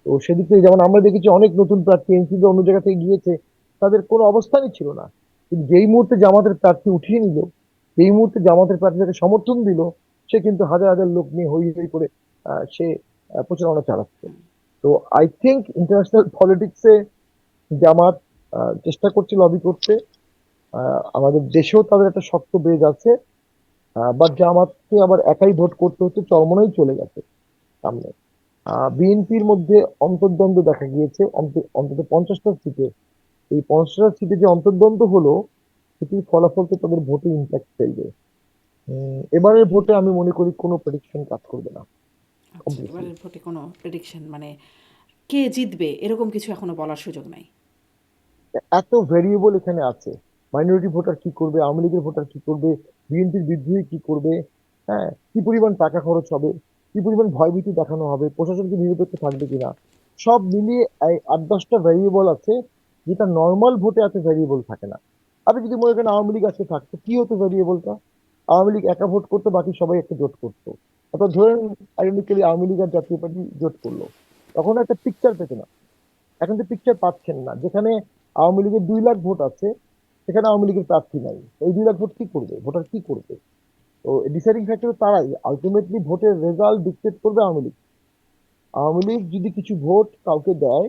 তো সেদিক থেকে যেমন আমরা দেখেছি অনেক নতুন প্রার্থী এনসিপি অন্য জায়গা থেকে গিয়েছে, তাদের কোনো অবস্থানই ছিল না। কিন্তু যেই মুহূর্তে জামাতের প্রার্থী উঠিয়ে নিল, যেই মুহূর্তে জামাতের প্রার্থীকে সমর্থন দিল, সে কিন্তু হাজার হাজার লোক নিয়ে হই হই করে সে প্রচারণা চালাচ্ছে। তো আই থিঙ্ক ইন্টারন্যাশনাল পলিটিক্সে জামাত চেষ্টা করছে লবি করতে। আমাদের দেশেও তাদের একটা শক্ত বেজ আছে। বাট জামাতকে আবার একাই ভোট করতে হচ্ছে, চরমোনাই চলে গেছে সামনে। বিএনপির মধ্যে অন্তর্দ্বন্দ্ব দেখা গিয়েছে অন্তত 50টা সিটে। এই 50টা সিটে যে অন্তর্দ্বন্দ্ব হলো, সেটির ফলাফল তো তাদের ভোটে ইম্প্যাক্ট ফেলবে। এবারের ভোটে আমি মনে করি কোনো প্রেডিকশন কাজ করবে না, আচ্ছা, অবভিয়াসলি। এবারের ভোটে কোনো প্রেডিকশন মানে কে জিতবে এরকম কিছু এখনো বলার সুযোগ নাই। এত ভেরিয়েবল এখানে আছে। মাইনরিটি ভোটার কি করবে, আওয়ামী লীগের ভোটার কি করবে, বিএনপির বিদ্রোহী কি করবে, হ্যাঁ, কি পরিমাণ টাকা খরচ হবে, কি পরিমাণ ভয়ভীতি দেখানো হবে, প্রশাসন কি নিরপেক্ষ থাকবে কিনা, সব মিলিয়ে এই 8-10টা ভেরিয়েবল আছে, যেটা নর্মাল ভোটে এত ভেরিয়েবল থাকে না। আপনি যদি মনে করেন আওয়ামী লীগ আজকে থাকতো, কি হতো ভেরিয়েবলটা? আওয়ামী লীগ একা ভোট করতো, বাকি সবাই একটা জোট করতো। অর্থাৎ ধরেন আইডেন্টিক্যালি আওয়ামী লীগ আর জাতীয় পার্টি জোট করলো, তখন একটা পিকচার পেত না। এখন তো পিকচার পাচ্ছেন না। যেখানে আওয়ামী লীগের 2 লাখ ভোট আছে, সেখানে আওয়ামী লীগের প্রার্থী নাই। এই 2 লাখ ভোট কি করবে, ভোটার কি করবে? তো ডিসাইডিং ফ্যাক্টর তারাই, আলটিমেটলি ভোটের রেজাল্ট ডিক্টেট করবে আওয়ামী লীগ। আওয়ামী লীগ যদি কিছু ভোট কাউকে দেয়,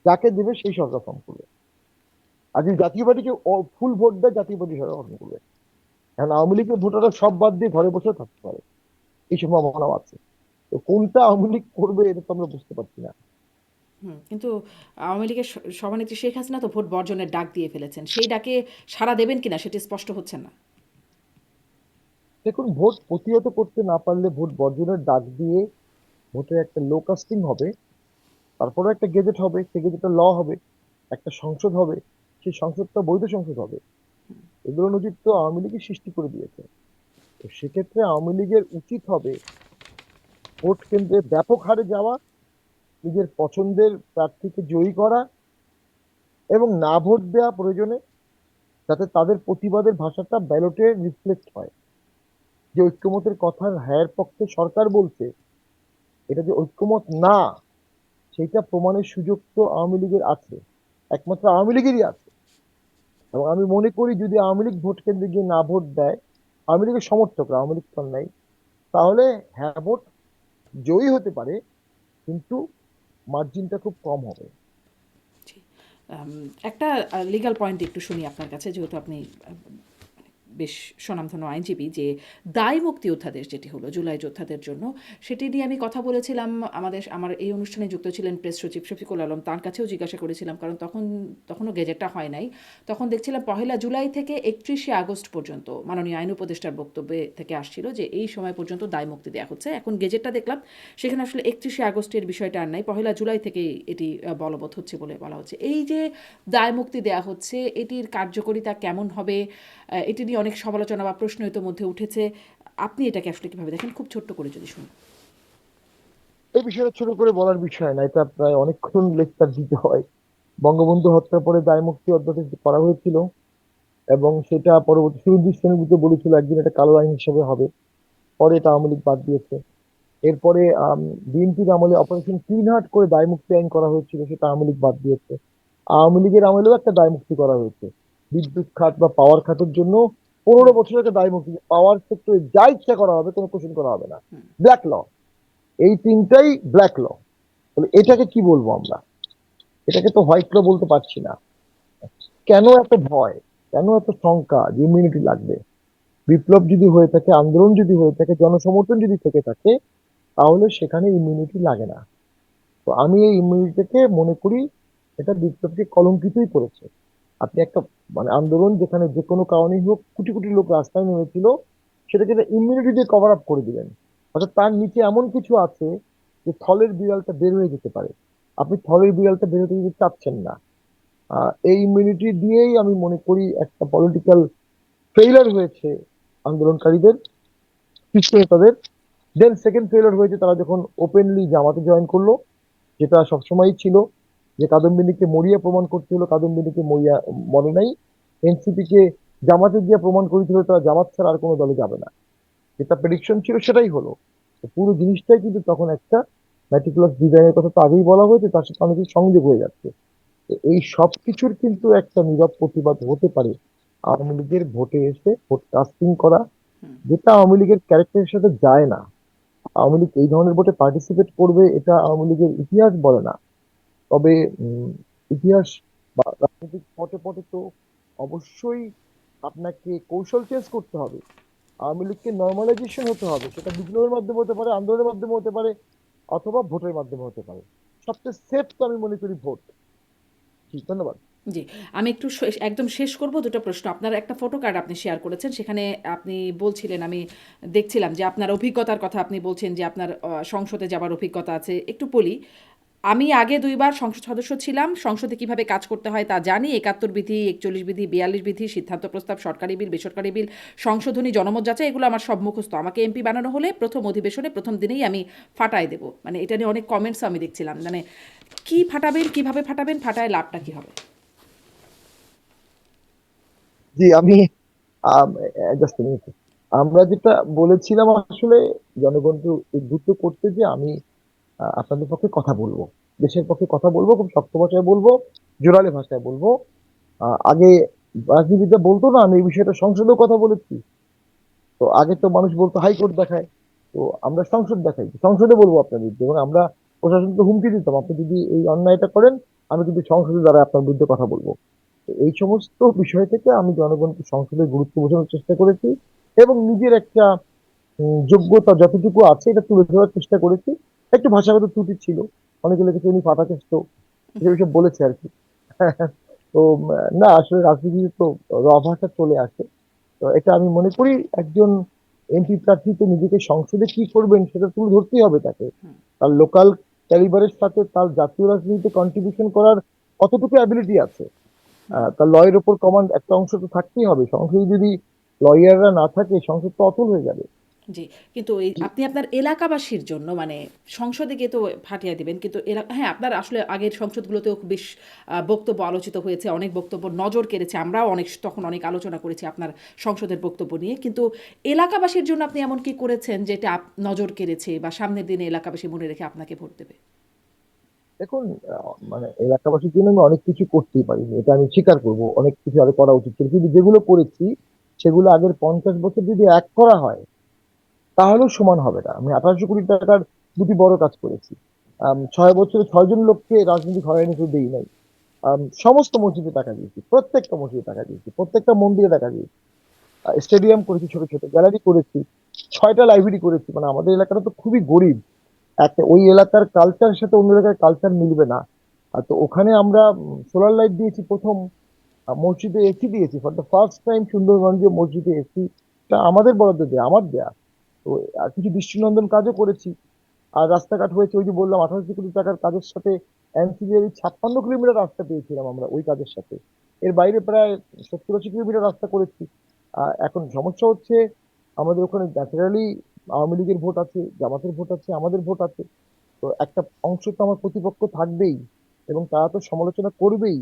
যাকে দেবে সেই সরকার ফর্ম করবে। আর যদি জাতীয় পার্টিকে ফুল ভোট দেয়, জাতীয় পার্টি সরকার ফর্ম করবে। এখন আওয়ামী লীগের ভোটাররা সব বাদ দিয়ে ঘরে বসে থাকতে পারে, এই সম্ভাবনাও আছে। তো কোনটা আওয়ামী লীগ করবে এটা তো আমরা বুঝতে পারছি না। হুম, কিন্তু আওয়ামী লীগের সভানেত্রী শেখ হাসিনা তো ভোট বর্জনের ডাক দিয়ে ফেলেছেন, সেই ডাকে সাড়া দেবেন কিনা সেটি স্পষ্ট হচ্ছে না। দেখুন, ভোট প্রতিহত করতে না পারলে ভোট বর্জনের ডাক দিয়ে ভোটের একটা লো কাস্টিং হবে, তারপরে একটা গেজেট হবে, সেই গেজেটটা ল হবে, একটা সংসদ হবে, সেই সংসদটা বৈধ সংসদ হবে। এগুলো নজির তো আওয়ামী লীগই সৃষ্টি করে দিয়েছে। তো সেক্ষেত্রে আওয়ামী লীগের উচিত হবে ভোট কেন্দ্রে ব্যাপক হারে যাওয়া, নিজের পছন্দের প্রার্থীকে জয়ী করা, এবং না ভোট দেওয়া প্রয়োজনে, যাতে তাদের প্রতিবাদের ভাষাটা ব্যালটে রিফ্লেক্ট হয়। যে ঐক্যমতের কথা হ্যার পক্ষে সরকার বলছে, এটা যে ঐক্যমত না, সেইটা প্রমাণের সুযোগ তো আওয়ামী লীগের আছে, একমাত্র আওয়ামী লীগেরই আছে। এবং আমি মনে করি যদি আওয়ামী লীগ ভোট কেন্দ্রে গিয়ে না ভোট দেয়, আওয়ামী লীগের সমর্থকরা, আওয়ামী লীগ তো আর নাই, তাহলে হ্যাঁ ভোট জয়ী হতে পারে, কিন্তু মার্জিনটা খুব কম হবে। জি। একটা লিগ্যাল পয়েন্ট একটু শুনি আপনার কাছে, যেহেতু আপনি বেশ স্বনামধন্য আইনজীবী, যে দায় মুক্তি অধ্যাদেশ যেটি হলো জুলাই যোদ্ধাদের জন্য, সেটি নিয়ে আমি কথা বলেছিলাম। আমার এই অনুষ্ঠানে যুক্ত ছিলেন প্রেস সচিব শফিকুল আলম, তার কাছেও জিজ্ঞাসা করেছিলাম, কারণ তখনও গেজেটটা হয় নাই। তখন দেখছিলাম 1 জুলাই থেকে 31 আগস্ট পর্যন্ত মাননীয় আইন উপদেষ্টার বক্তব্যে থেকে আসছিল যে এই সময় পর্যন্ত দায় মুক্তি দেওয়া হচ্ছে। এখন গেজেটটা দেখলাম, সেখানে আসলে 31 আগস্টের বিষয়টা আর নাই, 1 জুলাই থেকেই এটি বলবৎ হচ্ছে বলে বলা হচ্ছে। এই যে দায় মুক্তি দেওয়া হচ্ছে, এটির কার্যকারিতা কেমন হবে, এটি নিয়ে অনেক সমালোচনা বা প্রশ্ন ইতোমধ্যে উঠেছে। আপনি এটাকে আসলে কিভাবে দেখেন, খুব ছোট্ট করে যদি শুনুন। এই বিষয়টা ছোট করে বলার বিষয় না, এটা প্রায় অনেকক্ষণ লেকচার দিতে হয়। বঙ্গবন্ধু হত্যার পরে দায় মুক্তি অধ্যাদেশ করা হয়েছিল এবং সেটা পরবর্তী সুরজিৎ সেনগুপ্ত বলেছিল একদিন এটা কালো আইন হিসেবে হবে। পরে এটা আওয়ামী লীগ বাদ দিয়েছে। এরপরে বিএনপির আমলে অপারেশন ক্লিন হার্ট করে দায় মুক্তি আইন করা হয়েছিল, সেটা আওয়ামী লীগ বাদ দিয়েছে। আওয়ামী লীগের আমলেও একটা দায় মুক্তি করা হয়েছে বিদ্যুৎ খাত বা পাওয়ার খাতের জন্য। 15 বছর একটা দায় মুক্তি, পাওয়ার সেক্টরে যা ইচ্ছা করা হবে, কোনো কোশ্চেন করা হবে না। ব্ল্যাক ল, এই তিনটাই ব্ল্যাক ল। তাহলে এটাকে কি বলবো আমরা? এটাকে তো হোয়াইট ল বলতে পারছি না। কেন এত ভয়, কেন এত শঙ্কা যে ইমিউনিটি লাগবে? বিপ্লব যদি হয়ে থাকে, আন্দোলন যদি হয়ে থাকে, জনসমর্থন যদি থেকে থাকে, তাহলে সেখানে ইমিউনিটি লাগে না। তো আমি এই ইমিউনিটিকে মনে করি এটা বিপ্লবকে কলঙ্কিতই করেছে। আপনি একটা মানে আন্দোলন যেখানে যে কোনো কারণেই হোক কোটি কোটি লোক রাস্তায় নেমেছিল, সেটাকে ইমিউনিটি দিয়ে কভার আপ করে দিলেন। অর্থাৎ তার নিচে এমন কিছু আছে যে থলের বিড়ালটা বের হয়ে যেতে পারে, আপনি থলের বিড়ালটা বের হতে দিতে চাচ্ছেন না। এই ইমিউনিটি দিয়েই আমি মনে করি একটা পলিটিক্যাল ফেইলার হয়েছে আন্দোলনকারীদের, পিছিয়ে নেতাদের। দেন সেকেন্ড ফেইলার হয়েছে তারা যখন ওপেনলি জামাতে জয়েন করলো, যেটা সবসময়ই ছিল যে কাদম্বিনীকে মরিয়া প্রমাণ করতে হলো, কাদম্বিনীকে মরিয়া মনে নাই। এনসিপি কে জামাতে গিয়ে প্রমাণ করেছিল তারা জামাত ছাড়া আর কোনো দলে যাবে না, যেটা প্রেডিকশন ছিল সেটাই হলো। তো পুরো জিনিসটাই কিন্তু তখন একটা ম্যাটিকুলাস ডিজাইনের কথা তো আগেই বলা হয়েছে, তার সাথে অনেক কিছু সংযোগ হয়ে যাচ্ছে। তো এই সবকিছুর কিন্তু একটা নীরব প্রতিবাদ হতে পারে আওয়ামী লীগের ভোটে এসে ভোট কাস্টিং করা, যেটা আওয়ামী লীগের ক্যারেক্টারের সাথে যায় না। আওয়ামী লীগ এই ধরনের ভোটে পার্টিসিপেট করবে এটা আওয়ামী লীগের ইতিহাস বলে না। তবে ইতিহাস বা রাজনৈতিক পটে পটে তো অবশ্যই আপনাকে কৌশল চেঞ্জ করতে হবে। আওয়ামী লীগকে নর্মালাইজেশন হতে হবে, সেটা বিপ্লবের মাধ্যমে হতে পারে, আন্দোলনের মাধ্যমে হতে পারে, অথবা ভোটের মাধ্যমে হতে পারে। সবচেয়ে সেফ তো আমি মনে করি ভোট। ঠিক, ধন্যবাদ। জি, আমি একটু একদম শেষ করব। দুটো প্রশ্ন। আপনার একটা ফটো কার্ড আপনি শেয়ার করেছেন, সেখানে আপনি বলছিলেন, আমি দেখছিলাম যে আপনার অভিজ্ঞতার কথা আপনি বলছেন যে আপনার সংসদে যাবার অভিজ্ঞতা আছে। একটু বলি, আমি আগে 2বার সংসদ সদস্য ছিলাম, সংসদে কিভাবে কাজ করতে হয় তা জানি। 71 বিধি, 41 বিধি, 42 বিধি, সিদ্ধান্ত প্রস্তাব, সরকারি বিল, বেসরকারি বিল, সংশোধনী, জনমত যাচাই, এগুলো আমার সব মুখস্থ। আমাকে এমপি বানানো হলে প্রথম অধিবেশনে প্রথম দিনেই আমি ফাটায় দেব। মানে এটা নিয়ে অনেক কমেন্টস আমি দেখছিলাম, মানে কি ফাটাবেন, কিভাবে ফাটাবেন, ফাটায় লাভটা কি হবে? জি, আমি জাস্ট মিনিট। আমরা যেটা বলেছিলাম আসলে জনগণকে উদ্বুদ্ধ করতে, যে আমি আপনাদের পক্ষে কথা বলবো, দেশের পক্ষে কথা বলবো, খুব শক্ত ভাষায় বলবো, জোরালো ভাষায় বলবো। আগে রাজনীতিটা বলতো না, আমি এই বিষয়টা সংসদেও কথা বলেছি। তো আগে তো মানুষ বলতো হাইকোর্ট দেখায়, তো আমরা সংসদ দেখাই, সংসদে বলবো আপনার বিরুদ্ধে। এবং আমরা প্রশাসনকে হুমকি দিতাম, আপনি যদি এই অন্যায়টা করেন, আমি কিন্তু সংসদে দ্বারা আপনার বিরুদ্ধে কথা বলবো। তো এই সমস্ত বিষয় থেকে আমি জনগণকে সংসদের গুরুত্ব বোঝানোর চেষ্টা করেছি এবং নিজের একটা যোগ্যতা যতটুকু আছে এটা তুলে ধরার চেষ্টা করেছি। একটু ভাষাগত ত্রুটি ছিল, অনেকে লিখেছে উনি ফাটা চেষ্ট, এসব বলেছে আর কি। তো না, আসলে রাজনীতিতে তো ভাষা চলে আসে। তো এটা আমি মনে করি একজন এমপি প্রার্থী তো নিজেকে সংসদে কি করবেন সেটা তুলে ধরতেই হবে তাকে। তার লোকাল ক্যালিবারের সাথে তার জাতীয় রাজনীতিতে কন্ট্রিবিউশন করার কতটুকু অ্যাবিলিটি আছে, তার লয়ের ওপর কমান্ড একটা অংশ তো থাকতেই হবে। সংসদে যদি লয়াররা না থাকে, সংসদ তো অচল হয়ে যাবে। জি, কিন্তু এই আপনি আপনার এলাকাবাসীর জন্য, মানে সংসদে গিয়ে তো ফাটিয়ে দিবেন, কিন্তু হ্যাঁ, আপনার আসলে আগের সংসদগুলোতেও বেশ বক্তব্য আলোচিত হয়েছে, অনেক বক্তব্য নজর কেড়েছে, আমরাও তখন অনেক আলোচনা করেছি আপনার সংসদের বক্তব্য নিয়ে। কিন্তু এলাকাবাসীর জন্য আপনি এমন কি করেছেন যেটা নজর কেড়েছে বা সামনের দিনে এলাকাবাসী মনে রেখে আপনাকে ভোট দেবে? দেখুন, মানে এলাকাবাসীর জন্য আমি অনেক কিছু করতেই পারিনি, এটা আমি স্বীকার করবো। অনেক কিছু আরো করা উচিত ছিল, কিন্তু যেগুলো করেছি সেগুলো আগের 50 বছর যদি এক করা হয় তাহলেও সমান হবে না। আমি 1800 কোটি টাকার দুটি বড় কাজ করেছি। 6 বছরে 6 জন লোককে রাজনৈতিক হয়রানি করে দেই নাই। সমস্ত মসজিদে টাকা দিয়েছি, প্রত্যেকটা মসজিদে টাকা দিয়েছি, প্রত্যেকটা মন্দিরে টাকা দিয়েছি। স্টেডিয়াম করেছি, ছোট ছোট গ্যালারি করেছি, 6টা লাইব্রেরি করেছি। মানে আমাদের এলাকাটা তো খুবই গরিব, একটা ওই এলাকার কালচারের সাথে অন্য এলাকার কালচার মিলবে না। আর তো ওখানে আমরা সোলার লাইট দিয়েছি প্রথম, মসজিদে এসি দিয়েছি ফর দ্য ফার্স্ট টাইম। সুন্দরগঞ্জে মসজিদে এসি টা আমাদের বরাদ্দ দেয়া, আমার দেয়া। তো আর কিছু দৃষ্টিনন্দন কাজও করেছি। আর রাস্তাঘাট হয়েছে, ওই যে বললাম 28 কোটি টাকার কাজের সাথে অ্যান্সিলিয়ারি 56 কিলোমিটার রাস্তা পেয়েছিলাম আমরা ওই কাজের সাথে। এর বাইরে প্রায় 70-80 কিলোমিটার রাস্তা করেছি। এখন সমস্যা হচ্ছে আমাদের ওখানে ন্যাচারালি আওয়ামী লীগের ভোট আছে, জামাতের ভোট আছে, আমাদের ভোট আছে। তো একটা অংশ তো আমার প্রতিপক্ষ থাকবেই, এবং তারা তো সমালোচনা করবেই।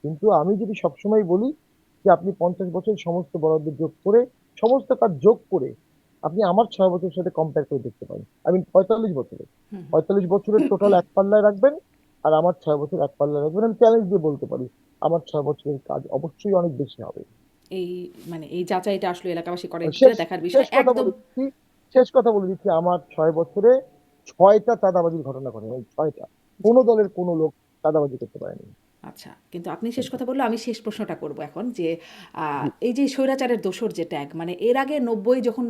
কিন্তু আমি যদি সবসময় বলি যে আপনি 50 বছর সমস্ত বরাদ্দ যোগ করে, সমস্ত কাজ যোগ করে আপনি আমার 6 বছরের সাথে কম্পেয়ার করে দেখতে পারেন। আমি 45 বছরে, হুম হুম। 45 বছরের টোটাল এক পাল্লায় রাখবেন, আর আমার 6 বছর এক পাল্লায় রাখবেন। আমি চ্যালেঞ্জ দিয়ে বলতে পারি আমার 6 বছরের কাজ অবশ্যই অনেক বেশি হবে। এই মানে এই যাচাইটা আসলে এলাকাবাসী করেন আর কিনা শেষ দেখার বিষয় শেষ কথা একদম। বলে দিচ্ছি, শেষ কথা বলে দিচ্ছি, আমার 6 বছরে 6টা চাঁদাবাজির ঘটনা ঘটে, ওই 6টা। জি। কোনো দলের কোনো লোক চাঁদাবাজি করতে পারেনি। আচ্ছা, কিন্তু আপনি শেষ Thank you. কথা বললে আমি শেষ প্রশ্নটা করব এখন যে জি। এই যে স্বৈরাচারের দোসর যে ট্যাগ, মানে এর আগে 90 যখন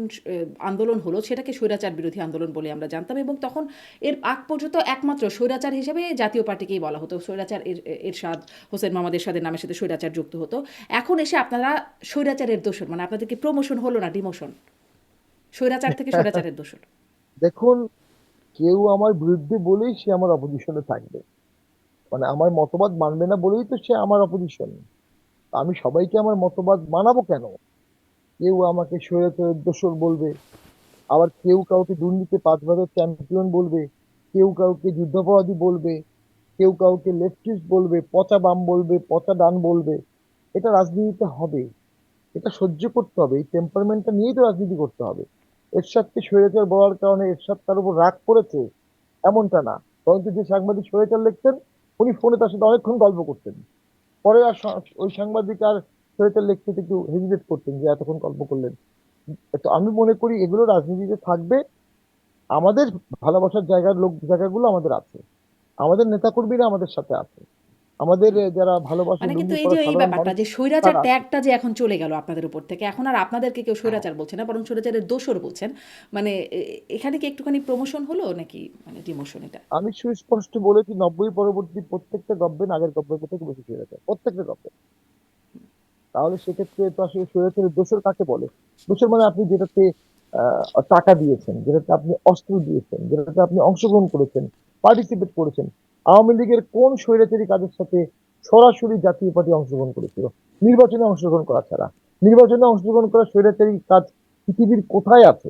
আন্দোলন হলো সেটাকে স্বৈরাচার বিরোধী আন্দোলন বলে আমরা জানতাম, এবং তখন এর আগ পর্যন্ত একমাত্র স্বৈরাচার হিসেবে জাতীয় পার্টিকেই বলা হতো। স্বৈরাচার এরশাদ হোসেন মোহাম্মদ এরশাদের নামের সাথে স্বৈরাচার যুক্ত হতো। এখন এসে আপনারা স্বৈরাচারের দোসর, মানে আপনাদেরকে প্রমোশন হলো না ডিমোশন, স্বৈরাচার থেকে স্বৈরাচারের দোসর। দেখুন, কেউ আমার বিরুদ্ধে বলেই সে আমার অপোজিশনে থাকবে। মানে আমার মতবাদ মানবে না বলেই তো সে আমার অপোজিশন। আমি সবাইকে আমার মতবাদ মানাবো কেন? কেউ আমাকে স্বৈরাচারের দোসর বলবে, আবার কেউ কাউকে দুর্নীতি 5 বারের চ্যাম্পিয়ন বলবে, কেউ কাউকে যুদ্ধাপরাধী বলবে, কেউ কাউকে লেফটিস্ট বলবে, পচা বাম বলবে, পচা ডান বলবে। এটা রাজনীতিতে হবে, এটা সহ্য করতে হবে। এই টেম্পারমেন্টটা নিয়েই তো রাজনীতি করতে হবে। এরশাদকে স্বৈরাচার বলার কারণে এরশাদ তার উপর রাগ করেছে এমনটা না। বরঞ্চ যে সাংবাদিক স্বৈরাচার লিখতেন, উনি ফোনে তার সাথে অনেকক্ষণ গল্প করতেন। পরে আর ওই সাংবাদিক আর স্বৈরাচার লিখতে একটু হেজিটেট করতেন যে এতক্ষণ গল্প করলেন। তো আমি মনে করি এগুলো রাজনীতিতে থাকবে। আমাদের ভালোবাসার জায়গার লোক জায়গাগুলো আমাদের আছে, আমাদের নেতাকর্মীরা আমাদের সাথে আছে, আমাদের যারা ভালোবাসে মানে কিন্তু লুঙ্গি এই পরা যে এই সাধারণ ব্যাপারটা মানুষ যে স্বৈরাচার তারা আছে। ট্যাগটা যে এখন চলে গেল আপনাদের উপর থেকে, এখন আর আপনাদেরকে কেউ হ্যাঁ, স্বৈরাচার বলছে না, বরং স্বৈরাচারের দোসর বলছেন। মানে এখানে কি একটুখানি প্রমোশন হলো নাকি মানে ডিমোশন এটা? আমি সুস্পষ্ট বলেছি 90 পরবর্তী প্রত্যেকটা গভর্নমেন্ট আগের গভর্নমেন্ট থেকে বেশি হয়ে গেছে, প্রত্যেকটা গভর্নমেন্ট। তাহলে সেক্ষেত্রে তো আসলে স্বৈরাচারের দোষর কাকে বলে? দোষর মানে আপনি যেটাতে টাকা দিয়েছেন, যেটাতে আপনি অস্ত্র দিয়েছেন, যেটাতে আপনি অংশগ্রহণ করেছেন, পার্টিসিপেট করেছেন। আওয়ামী লীগের কোন স্বৈরাচারী কাজের সাথে সরাসরি জাতীয় পার্টি অংশগ্রহণ করেছিল? নির্বাচনে অংশগ্রহণ করা ছাড়া। নির্বাচনে অংশগ্রহণ করা স্বৈরাচারী কাজ পৃথিবীর কোথায় আছে?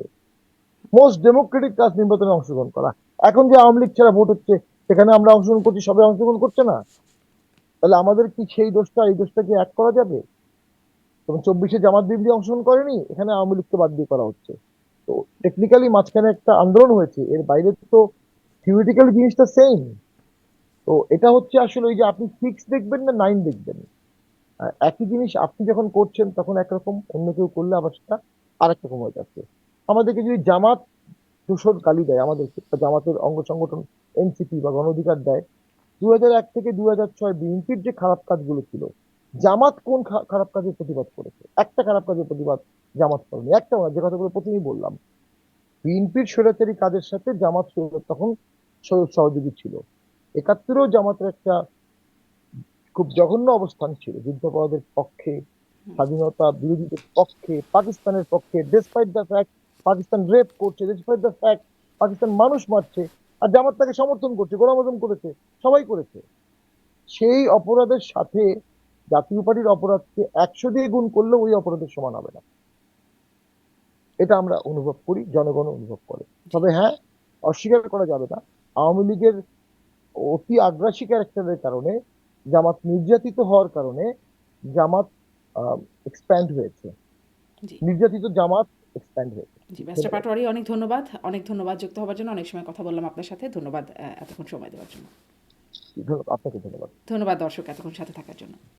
মোস্ট ডেমোক্রেটিক কাজ নির্বাচনে অংশগ্রহণ করা। এখন যে আওয়ামী লীগ ছাড়া ভোট হচ্ছে, সেখানে আমরা অংশগ্রহণ করছি, সবাই অংশগ্রহণ করছে না। তাহলে আমাদের কি সেই দোষটা এই দোষটা কি এক করা যাবে? এবং 24-এ জামাত বিএনপি অংশগ্রহণ করেনি, এখানে আওয়ামী লীগকে বাদ দিয়ে করা হচ্ছে। তো টেকনিক্যালি মাঝখানে একটা আন্দোলন হয়েছে, এর বাইরে তো থিওরিটিক্যালি জিনিসটা সেম। তো এটা হচ্ছে আসলে ওই যে আপনি 6 দেখবেন না 9 দেখবেন। একই জিনিস আপনি যখন করছেন তখন একরকম, অন্য কেউ করলে আবার সেটা আরেক রকম হয়ে যাচ্ছে। আমাদেরকে যদি জামাত দূষণ গালি দেয় আমাদেরকে, বা জামাতের অঙ্গ সংগঠন এনসিপি বা গণ অধিকার দেয়, 2001 থেকে 2006 বিএনপির যে খারাপ কাজগুলো ছিল, জামাত কোন খারাপ কাজের প্রতিবাদ করেছে? একটা খারাপ কাজের প্রতিবাদ জামাত করেনি, একটা না, যে কথাগুলো প্রথমেই বললাম। বিএনপির স্বৈরাচারী কাজের সাথে জামাত তখন সহযোগী ছিল। 71-এও জামাতের একটা খুব জঘন্য অবস্থান ছিল, যুদ্ধাপরাধের পক্ষে, স্বাধীনতা বিরোধীদের পক্ষে, পাকিস্তানের পক্ষে, despite the fact Pakistan rape করছে, ডেসপাইট দ্য ফ্যাক্ট পাকিস্তান মানুষ মারছে, আর জামাত তাকে সমর্থন করছে, গোলাম আজম করেছে, সবাই করেছে। সেই অপরাধের সাথে জাতীয় পার্টির অপরাধকে 100 দিয়ে গুণ করলে ওই অপরাধের সমান হবে না। এটা আমরা অনুভব করি, জনগণ অনুভব করে। জি। তবে হ্যাঁ, অস্বীকার করা যাবে না, আওয়ামী লীগের অতি আগ্রাসী ক্যারেক্টারের কারণে, জামাত নির্যাতিত হওয়ার কারণে জামাত এক্সপ্যান্ড হয়েছে, জি। নির্যাতিত জামাত এক্সপ্যান্ড হয়েছে। জি, ব্যারিস্টার ধন্যবাদ। পাটোয়ারি, অনেক ধন্যবাদ, অনেক ধন্যবাদ যুক্ত হওয়ার জন্য। অনেক সময় কথা বললাম আপনার সাথে। ধন্যবাদ এতক্ষণ সময় দেওয়ার জন্য। ধন্যবাদ আপনাকে, ধন্যবাদ। ধন্যবাদ দর্শক এতক্ষণ সাথে থাকার জন্য।